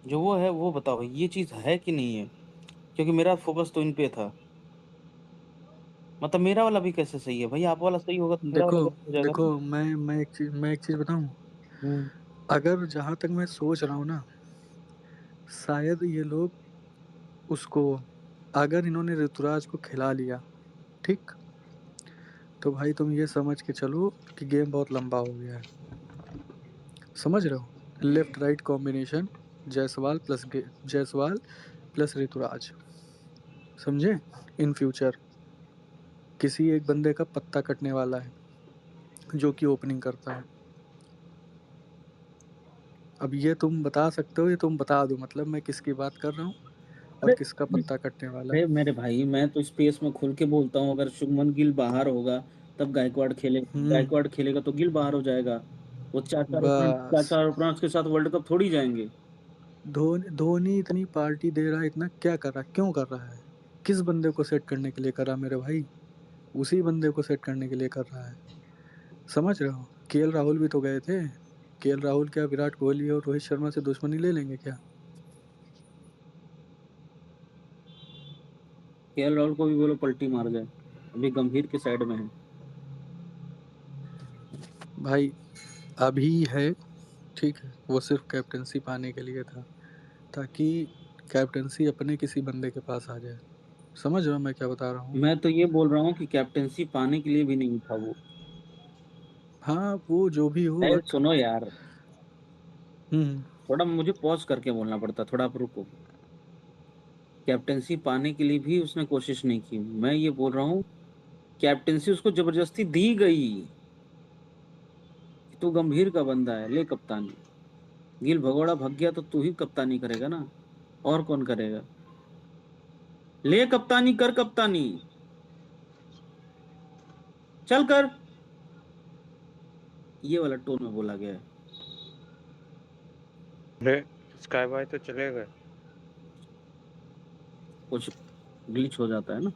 [SPEAKER 1] जो वो है वो बताओ भाई, ये चीज है कि नहीं है, क्योंकि मेरा फोकस तो इन पे था। मतलब मेरा वाला भी कैसे सही है भाई, आप वाला सही होगा तो मेरा
[SPEAKER 3] देखो
[SPEAKER 1] वाला गलत हो जाएगा ना।
[SPEAKER 3] देखो, मैं एक चीज बताऊं,
[SPEAKER 1] हम्म।
[SPEAKER 3] अगर जहां तक मैं सोच रहा हूँ ना, शायद ये लोग उसको, अगर इन्होंने ऋतुराज को खिला लिया, ठीक, तो भाई तुम ये समझ के चलो कि गेम बहुत लंबा हो गया है, समझ रहे हो, left right combination, Jaiswal plus Jaiswal plus Ruturaj, समझे, इन फ्यूचर किसी एक बंदे का पत्ता कटने वाला है जो कि ओपनिंग करता है। अब ये तुम बता सकते हो, ये तुम बता दो मतलब मैं किसकी बात कर रहा हूँ और
[SPEAKER 1] अरे
[SPEAKER 3] किसका पत्ता कटने वाला है।
[SPEAKER 1] अरे मेरे भाई, मैं तो स्पेस में खुल के बोलता हूँ, अगर शुभमन गिल बाहर होगा तब गायकवाड़
[SPEAKER 3] हम्म।
[SPEAKER 1] गायकवाड़ खेलेगा तो गिल बाहर हो जाएगा। वो चार
[SPEAKER 3] बस,
[SPEAKER 1] चार ओपनर्स के साथ वर्ल्ड कप थोड़ी जाएंगे।
[SPEAKER 3] धोनी धोनी इतनी पार्टी दे रहा है, इतना क्या कर रहा है, क्यों कर रहा है, किस बंदे को सेट करने के लिए कर रहा है मेरे भाई, उसी बंदे को सेट करने के लिए कर रहा है, समझ रहे हो। केएल राहुल भी तो गए थे, केएल राहुल क्या विराट कोहली और रोहित शर्मा से दुश्मनी ले लेंगे क्या?
[SPEAKER 1] केएल राहुल को भी बोलो पलटी मार जाए, अभी गंभीर के साइड में है।
[SPEAKER 3] भाई अभी है, ठीक है, वो सिर्फ कैप्टनसी पाने के लिए था, ताकि कैप्टनसी अपने किसी बंदे के पास आ जाए, समझ रहे हो मैं क्या बता रहा हूँ।
[SPEAKER 1] मैं तो ये बोल रहा हूँ कि कैप्टेंसी पाने के लिए भी नहीं था वो।
[SPEAKER 3] हाँ वो जो भी हो,
[SPEAKER 1] अरे
[SPEAKER 3] बट
[SPEAKER 1] सुनो यार,
[SPEAKER 3] हम्म।
[SPEAKER 1] थोड़ा मुझे पॉज करके बोलना पड़ता, थोड़ा आप रुको। कैप्टेंसी पाने के लिए भी उसने कोशिश नहीं की, मैं ये बोल रहा हूँ कैप्टेंसी उसको जबरदस्ती दी गई कि तू गंभीर का बंदा है, ले कप्तानी। गिल भगोड़ा भग गया तो तू ही कप्तानी करेगा ना, और कौन करेगा? ले कप्तानी कर, कप्तानी चल कर, ये वाला टोन में बोला गया है।
[SPEAKER 5] अरे स्काई भाई तो चले गए।
[SPEAKER 1] कुछ ग्लिच हो जाता है ना।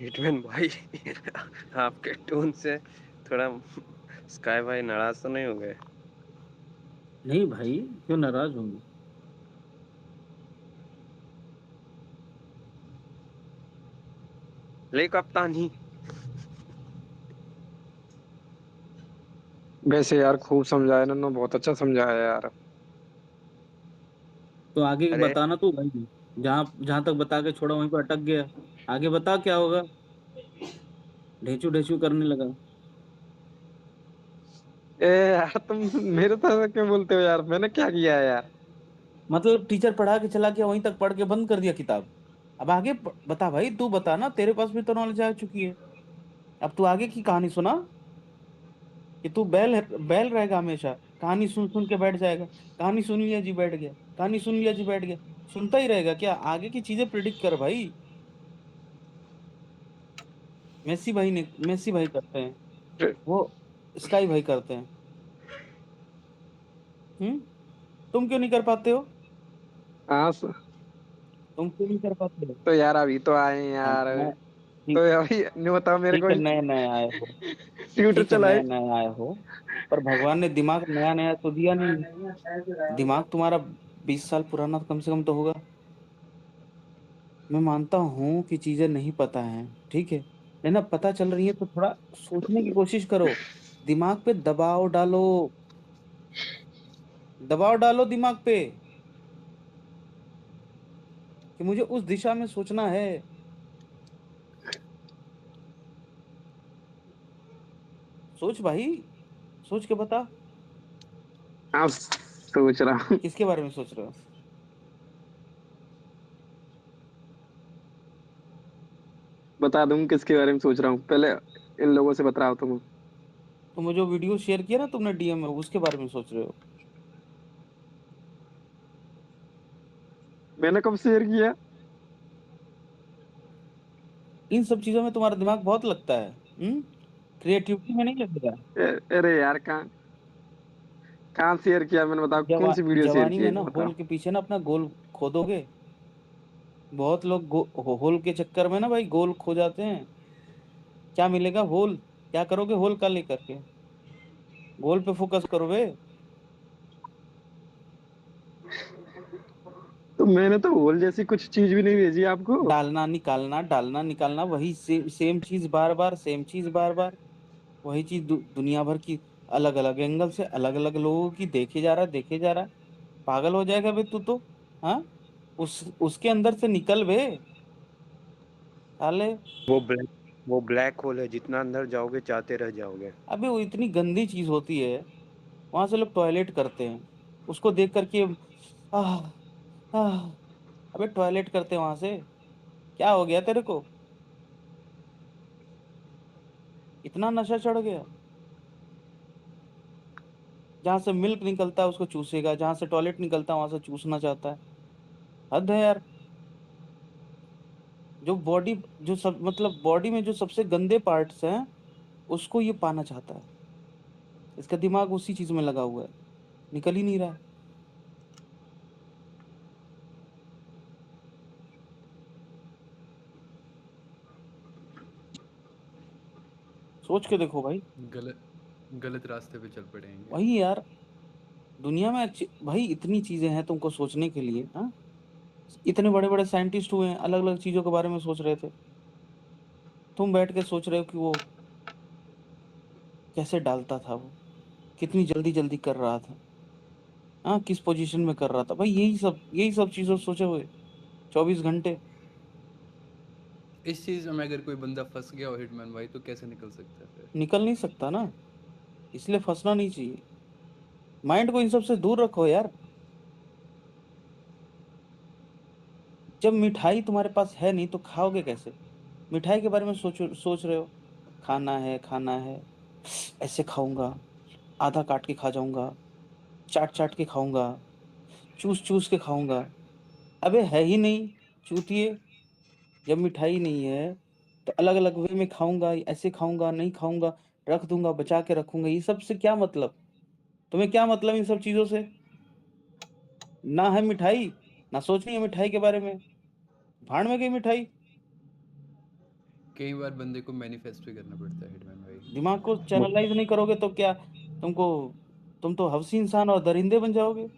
[SPEAKER 5] हिटमैन भाई आपके टोन से थोड़ा स्काई भाई नाराज तो नहीं हो गए?
[SPEAKER 1] नहीं भाई, क्यों नाराज होंगे?
[SPEAKER 5] ले कप्तानी।
[SPEAKER 2] वैसे यार खूब समझाया इन्होंने, बहुत अच्छा समझाया यार।
[SPEAKER 1] तो आगे
[SPEAKER 5] अरे
[SPEAKER 1] बताना तू भाई, जहाँ जहाँ तक बता के छोड़ा वहीं पर अटक गया। आगे बता क्या होगा, ढेचू ढेचू करने लगा।
[SPEAKER 2] ए यार तुम मेरे तो ऐसा क्यों बोलते हो यार, मैंने क्या किया है यार?
[SPEAKER 1] मतलब टीचर पढ़ा के चला गया, वहीं तक पढ़ के बंद कर दिया किताब। अब आगे बता भाई, तू बता ना, तेरे पास भी तो नॉलेज आ चुकी है। अब तू आगे की कहानी सुना, कि तू बैल रहेगा हमेशा, कहानी सुन सुन के बैठ जाएगा। कहानी सुन लिया जी बैठ गया, कहानी सुन लिया जी बैठ गया। सुनता ही रहेगा क्या, आगे की चीजें प्रिडिक्ट कर भाई। मेसी भाई करते हैं, वो स्काई भाई करते हैं। हम्म। तुम क्यों नहीं कर पाते हो?
[SPEAKER 2] हाँ
[SPEAKER 1] तुम क्यों नहीं कर पाते हो?
[SPEAKER 2] तो यार अभी तो आए हैं
[SPEAKER 1] हाँ,
[SPEAKER 2] यार।
[SPEAKER 1] मैं
[SPEAKER 2] तो
[SPEAKER 1] ठीक।
[SPEAKER 2] अभी नहीं बताओ मेरे
[SPEAKER 1] ठीक
[SPEAKER 2] को,
[SPEAKER 1] है, नए नए आए हो।
[SPEAKER 2] ट्यूटर
[SPEAKER 1] ठीक है,
[SPEAKER 2] चलाए।
[SPEAKER 1] नए नए आए हो, पर भगवान ने दिमाग नया नया तो दिया नहीं। दिमाग तुम्हारा 20 साल पुराना कम से कम तो होगा। मैं मानता हूँ कि चीजें नहीं पता है, ठीक है, लेकिन अब पता चल रही है तो थोड़ा सोचने की कोशिश करो। दिमाग पे दबाव डालो, दबाव डालो दिमाग पे, कि मुझे उस दिशा में सोचना है। सोच भाई, सोच के बता।
[SPEAKER 2] हाँ सोच रहा हूँ।
[SPEAKER 1] किसके बारे में सोच रहे हो?
[SPEAKER 2] बता दूं किसके बारे में सोच रहा हूँ, पहले इन लोगों से बता रहा हूँ तुम।
[SPEAKER 1] तो मुझे जो वीडियो शेयर किया ना तुमने डीएम में, उसके बारे में सोच रहे हो?
[SPEAKER 2] मैंने कब शेयर किया?
[SPEAKER 1] इन सब चीजों में तुम्हारा दिमाग बहुत लगता है। क्रिएटिविटी में नहीं लगेगा।
[SPEAKER 2] अरे यार कहाँ कहाँ शेयर किया मैंने, बताओ कौन सी वीडियो शेयर
[SPEAKER 1] जवानी
[SPEAKER 2] की है
[SPEAKER 1] में
[SPEAKER 2] एक
[SPEAKER 1] ना
[SPEAKER 2] बार बताओ।
[SPEAKER 1] होल के पीछे ना अपना गोल खोदोगे। बहुत लोग होल के चक्कर में ना भाई गोल खो जाते हैं। क्या मिलेगा, होल। क्या करोगे होल का लेकर के? गोल पे फोकस करो बे।
[SPEAKER 2] तो मैंने तो होल जैसी कुछ चीज भी नहीं भेजी आपको।
[SPEAKER 1] डालना निकालना, वही सेम चीज बार बार, सेम चीज बार बार। वही चीज दुनिया भर की, अलग अलग एंगल से अलग अलग लोगों की देखे जा रहा है, देखे जा रहा है। पागल हो जाएगा बे तू तो। हाँ, उसके अंदर से निकल बे, साले।
[SPEAKER 5] वो ब्लैक वो ब्लैक होल है, जितना अंदर जाओगे चाहते रह जाओगे।
[SPEAKER 1] अबे वो इतनी गंदी चीज होती है, वहां से लोग टॉयलेट करते हैं, उसको देख करके। आह, आह। अबे टॉयलेट करते हैं वहां से, क्या हो गया तेरे को? इतना नशा चढ़ गया? जहां से मिल्क निकलता है उसको चूसेगा, जहां से टॉयलेट निकलता है वहां से चूसना चाहता है। हद है यार। जो बॉडी, जो सब मतलब बॉडी में जो सबसे गंदे पार्ट्स हैं, उसको ये पाना चाहता है। इसका दिमाग उसी चीज में लगा हुआ है, निकल ही नहीं रहा है। सोच के देखो भाई।
[SPEAKER 4] गलत गलत रास्ते पे चल पड़ेंगे।
[SPEAKER 1] वही यार, दुनिया में अच्छी भाई इतनी चीजें हैं तुमको सोचने के लिए। हाँ, इतने बड़े बड़े साइंटिस्ट हुए हैं, अलग अलग चीजों के बारे में सोच रहे थे। तुम बैठ के सोच रहे हो कि वो कैसे डालता था, वो कितनी जल्दी जल्दी कर रहा था। हाँ, किस पोजीशन में कर रहा था भाई, यही सब चीजों सोचे हुए 24 घंटे।
[SPEAKER 4] इस चीज में अगर कोई बंदा फंस गया हो हिटमैन भाई, तो कैसे निकल सकता है फिर?
[SPEAKER 1] निकल नहीं सकता ना, इसलिए फंसना नहीं चाहिए। माइंड को इन सब से दूर रखो यार। जब मिठाई तुम्हारे पास है नहीं तो खाओगे कैसे? मिठाई के बारे में सोच रहे हो, खाना है खाना है, ऐसे खाऊंगा, आधा काट के खा जाऊंगा, चाट चाट के खाऊंगा, चूस चूस के खाऊंगा। अबे है ही नहीं, चूतिए। जब मिठाई नहीं है तो अलग अलग वे में खाऊंगा, ऐसे खाऊंगा, नहीं खाऊंगा, रख दूंगा, बचा के रखूंगा, ये सब से क्या मतलब? तुम्हें क्या मतलब इन सब चीजों से? ना है मिठाई, ना सोचनी है मिठाई के बारे में। भाड़ में गई मिठाई।
[SPEAKER 4] कई बार बंदे को मैनिफेस्ट भी करना पड़ता है हिटमैन भाई।
[SPEAKER 1] दिमाग को
[SPEAKER 2] मु-
[SPEAKER 1] चैनलाइज नहीं करोगे तो क्या तुमको, तुम तो हवसी इंसान और दरिंदे बन जाओगे।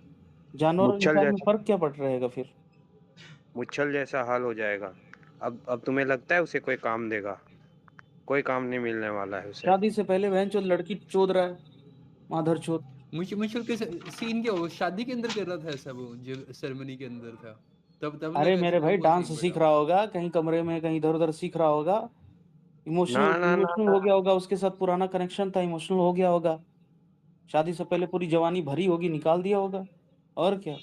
[SPEAKER 1] जानवर और
[SPEAKER 5] मुच्छल
[SPEAKER 1] इंसान में
[SPEAKER 5] जैसा
[SPEAKER 1] फर्क क्या पड़ रहेगा फिर?
[SPEAKER 5] मुच्छल जैसा हाल हो जाएगा। अब तुम्हें लगता है उसे कोई काम देगा? कोई काम नहीं मिलने वाला है उसे।
[SPEAKER 1] शादी से पहले बहन चोद लड़की चोद रहा है, माधरचोद।
[SPEAKER 4] मुश्किल के सीन क्या, वो शादी के अंदर कर रहा था ऐसा, वो जो सेरेमनी के अंदर था, तब
[SPEAKER 1] अरे
[SPEAKER 4] लगा
[SPEAKER 1] मेरे
[SPEAKER 4] इसको
[SPEAKER 1] भाई
[SPEAKER 4] वो
[SPEAKER 1] डांस
[SPEAKER 4] सीन
[SPEAKER 1] सीख
[SPEAKER 4] बड़ा।
[SPEAKER 1] रहा होगा कहीं कमरे में, कहीं इधर उधर सीख रहा होगा,
[SPEAKER 5] ना
[SPEAKER 1] इमोशनल
[SPEAKER 5] ना ना
[SPEAKER 1] इमोशनल
[SPEAKER 5] ना
[SPEAKER 1] हो गया होगा, उसके साथ पुराना कनेक्शन था, इमोशनल हो गया होगा, शादी से पहले पूरी जवानी भरी होगी, निकाल दिया होगा, और क्या।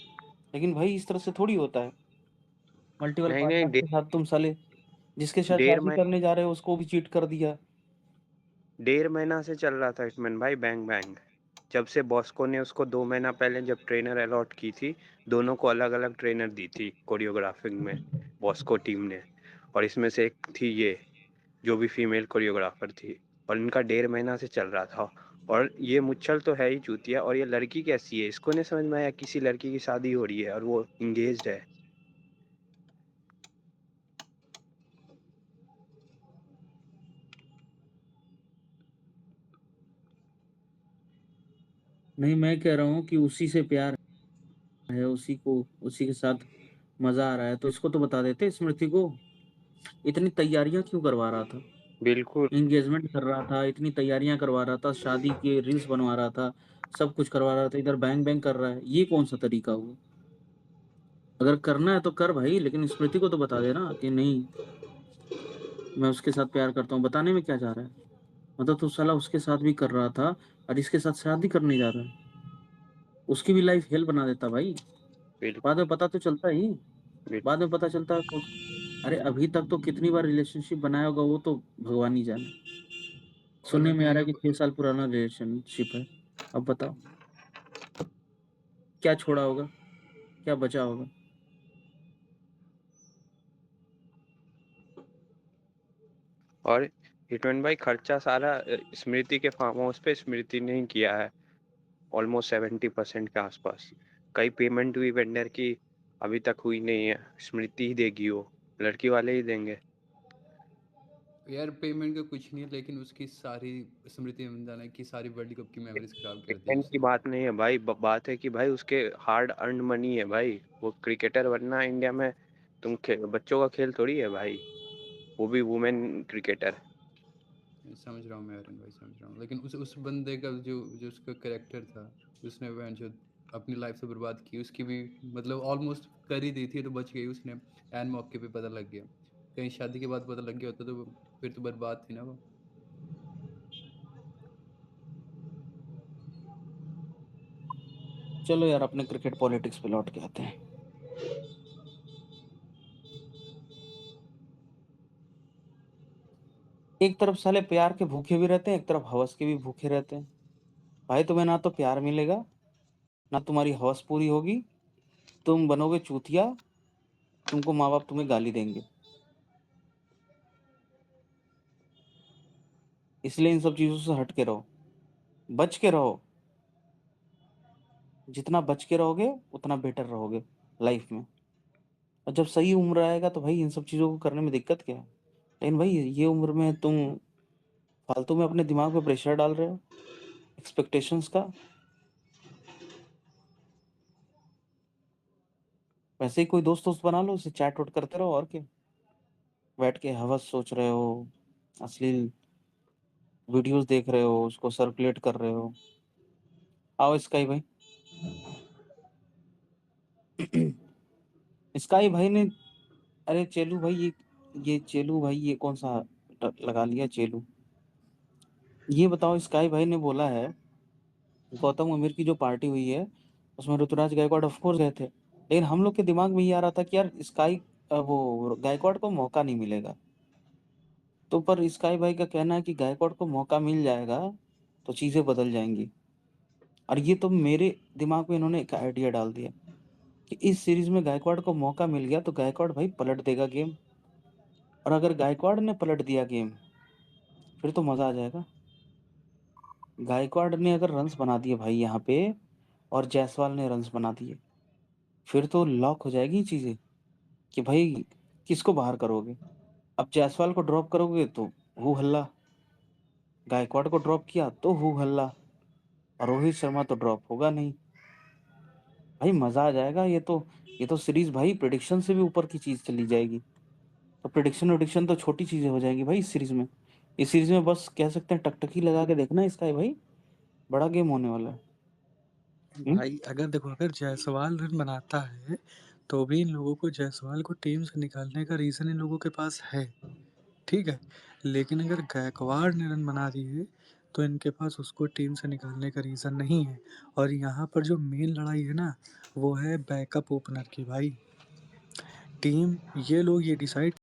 [SPEAKER 1] लेकिन भाई इस तरह से थोड़ी होता है, मल्टीपल
[SPEAKER 5] नहीं नहीं
[SPEAKER 1] पार्टनर के साथ तुम साले, जिसके साथ
[SPEAKER 5] डेढ़
[SPEAKER 1] शादी
[SPEAKER 5] महीने
[SPEAKER 1] करने जा रहे हो उसको भी चीट कर दिया।
[SPEAKER 5] 1.5 महीना से चल रहा था हिटमैन भाई बैंग बैंग। जब से बॉस्को ने उसको 2 महीना पहले जब ट्रेनर अलॉट की थी, दोनों को अलग अलग ट्रेनर दी थी कोरियोग्राफिंग में, बॉस्को टीम ने। और इसमें से एक थी ये, जो भी फीमेल कोरियोग्राफर थी, और इनका 1.5 महीना से चल रहा था। और ये मुच्छल तो है ही चूतिया, और ये लड़की कैसी है इसको नहीं समझ में आया, किसी लड़की की शादी हो रही है और वो इंगेज्ड है।
[SPEAKER 1] नहीं, मैं कह रहा हूँ कि उसी से प्यार है, उसी के साथ मजा आ रहा है, तो इसको तो बता देते स्मृति को। इतनी तैयारियां क्यों करवा रहा था,
[SPEAKER 5] बिल्कुल।
[SPEAKER 1] एंगेजमेंट कर रहा था, इतनी तैयारियां करवा रहा था, शादी के रील्स बनवा रहा था, सब कुछ करवा रहा था, इधर बैंग बैंग कर रहा है, ये कौन सा तरीका हुआ। अगर करना है तो कर भाई, लेकिन स्मृति को तो बता देना कि नहीं, मैं उसके साथ प्यार करता हूँ। बताने में क्या जा रहा है, मतलब तू साला उसके साथ भी कर रहा था और इसके साथ शादी करने जा रहा है, उसकी भी लाइफ हेल बना देता भाई। बाद
[SPEAKER 5] बिल्कुल।
[SPEAKER 1] में पता तो चलता ही,
[SPEAKER 5] बिल्कुल।
[SPEAKER 1] बाद में पता चलता है अरे अभी तक तो कितनी बार रिलेशनशिप बनाया होगा वो तो भगवान ही जाने।
[SPEAKER 4] और
[SPEAKER 1] सुनने में आ
[SPEAKER 4] अभी
[SPEAKER 1] रहा है कि 6 साल पुराना रिलेशनशिप है। अब बताओ क्या छोड़ा होगा, क्या बचा होगा।
[SPEAKER 5] और हिटमैन भाई खर्चा सारा स्मृति के फार्म हाउस पे स्मृति ने ही किया है, ऑलमोस्ट 70% के आसपास। कई पेमेंट हुई वेंडर की, अभी तक हुई नहीं है, स्मृति ही देगी, वो लड़की वाले ही देंगे।
[SPEAKER 4] यार पेमेंट का कुछ नहीं है, लेकिन उसकी सारी, स्मृति मंदाना की सारी वर्ल्ड कप की मेमोरीज खराब कर दी
[SPEAKER 5] पेमेंट की
[SPEAKER 4] उसने।
[SPEAKER 5] बात नहीं है भाई, बात है कि भाई उसके हार्ड अर्न मनी है भाई, वो क्रिकेटर बनना इंडिया में बच्चों का खेल थोड़ी है भाई, वो भी वुमेन क्रिकेटर।
[SPEAKER 4] समझ रहा हूँ मैं आर्यन भाई, समझ रहा हूँ, लेकिन उस बंदे का जो जो उसका करेक्टर था, उसने वह जो अपनी लाइफ से बर्बाद की, उसकी भी मतलब ऑलमोस्ट कर ही दी थी तो बच गई उसने, एन मौके पे पता लग गया। कहीं शादी के बाद पता लग गया होता तो फिर तो बर्बाद थी ना वो।
[SPEAKER 1] चलो यार अपने क्रिकेट पॉलिटिक्स पे लौट के आते हैं। एक तरफ साले प्यार के भूखे भी रहते हैं, एक तरफ हवस के भी भूखे रहते हैं। भाई तुम्हें ना तो प्यार मिलेगा, ना तुम्हारी हवस पूरी होगी, तुम बनोगे चूतिया, तुमको माँ बाप तुम्हें गाली देंगे। इसलिए इन सब चीजों से हट के रहो, बच के रहो। जितना बच के रहोगे उतना बेटर रहोगे लाइफ में। और जब सही उम्र आएगा तो भाई इन सब चीजों को करने में दिक्कत क्या है। लेकिन भाई ये उम्र में तुम फालतू में अपने दिमाग पे प्रेशर डाल रहे हो एक्सपेक्टेशंस का। वैसे ही कोई दोस्त दोस्त बना लो, उसे चैट वट करते रहो, और क्या। बैठ के हवस सोच रहे हो, अश्लील वीडियोस देख रहे हो, उसको सर्कुलेट कर रहे हो। आओ स्काई भाई। स्काई भाई ने, अरे चेलू भाई, ये चेलू भाई, ये कौन सा लगा लिया चेलू। ये बताओ, स्काई भाई ने बोला है गौतम गंभीर की जो पार्टी हुई है उसमें ऋतुराज गायकवाड़ ऑफ कोर्स गए थे, लेकिन हम लोग के दिमाग में ये आ रहा था कि यार स्काई वो गायकवाड़ को मौका नहीं मिलेगा। तो पर स्काई भाई का कहना है कि गायकवाड़ को मौका मिल जाएगा तो चीजें बदल जाएंगी। और ये तो मेरे दिमाग में इन्होंने एक आइडिया डाल दिया कि इस सीरीज में गायकवाड़ को मौका मिल गया तो गायकवाड़ भाई पलट देगा गेम। और अगर गायकवाड़ ने पलट दिया गेम फिर तो मजा आ जाएगा। गायकवाड़ ने अगर रन्स बना दिए भाई यहाँ पे, और जायसवाल ने रन्स बना दिए, फिर तो लॉक हो जाएगी चीजें कि भाई किसको बाहर करोगे। अब जायसवाल को ड्रॉप करोगे तो हु हल्ला, गायकवाड़ को ड्रॉप किया तो हु हल्ला, और रोहित शर्मा तो ड्रॉप होगा नहीं। भाई मजा आ जाएगा ये तो सीरीज भाई प्रिडिक्शन से भी ऊपर की चीज चली जाएगी। तो प्रिडिक्शन प्रिडिक्शन तो छोटी चीजें हो जाएंगी भाई इस सीरीज में। इस सीरीज में बस कह सकते हैं टकटकी लगा के देखना इसका है भाई, बड़ा गेम होने वाला है।
[SPEAKER 3] भाई अगर देखो, अगर जायसवाल रन बनाता है तो भी इन लोगों को, जायसवाल को टीम से निकालने का रीज़न इन लोगों के पास है, ठीक है। लेकिन अगर गायकवाड़ ने रन बना दिए तो इनके पास उसको टीम से निकालने का रीज़न नहीं है। और यहाँ पर जो मेन लड़ाई है ना, वो है बैकअप ओपनर की भाई। टीम, ये लोग ये डिसाइड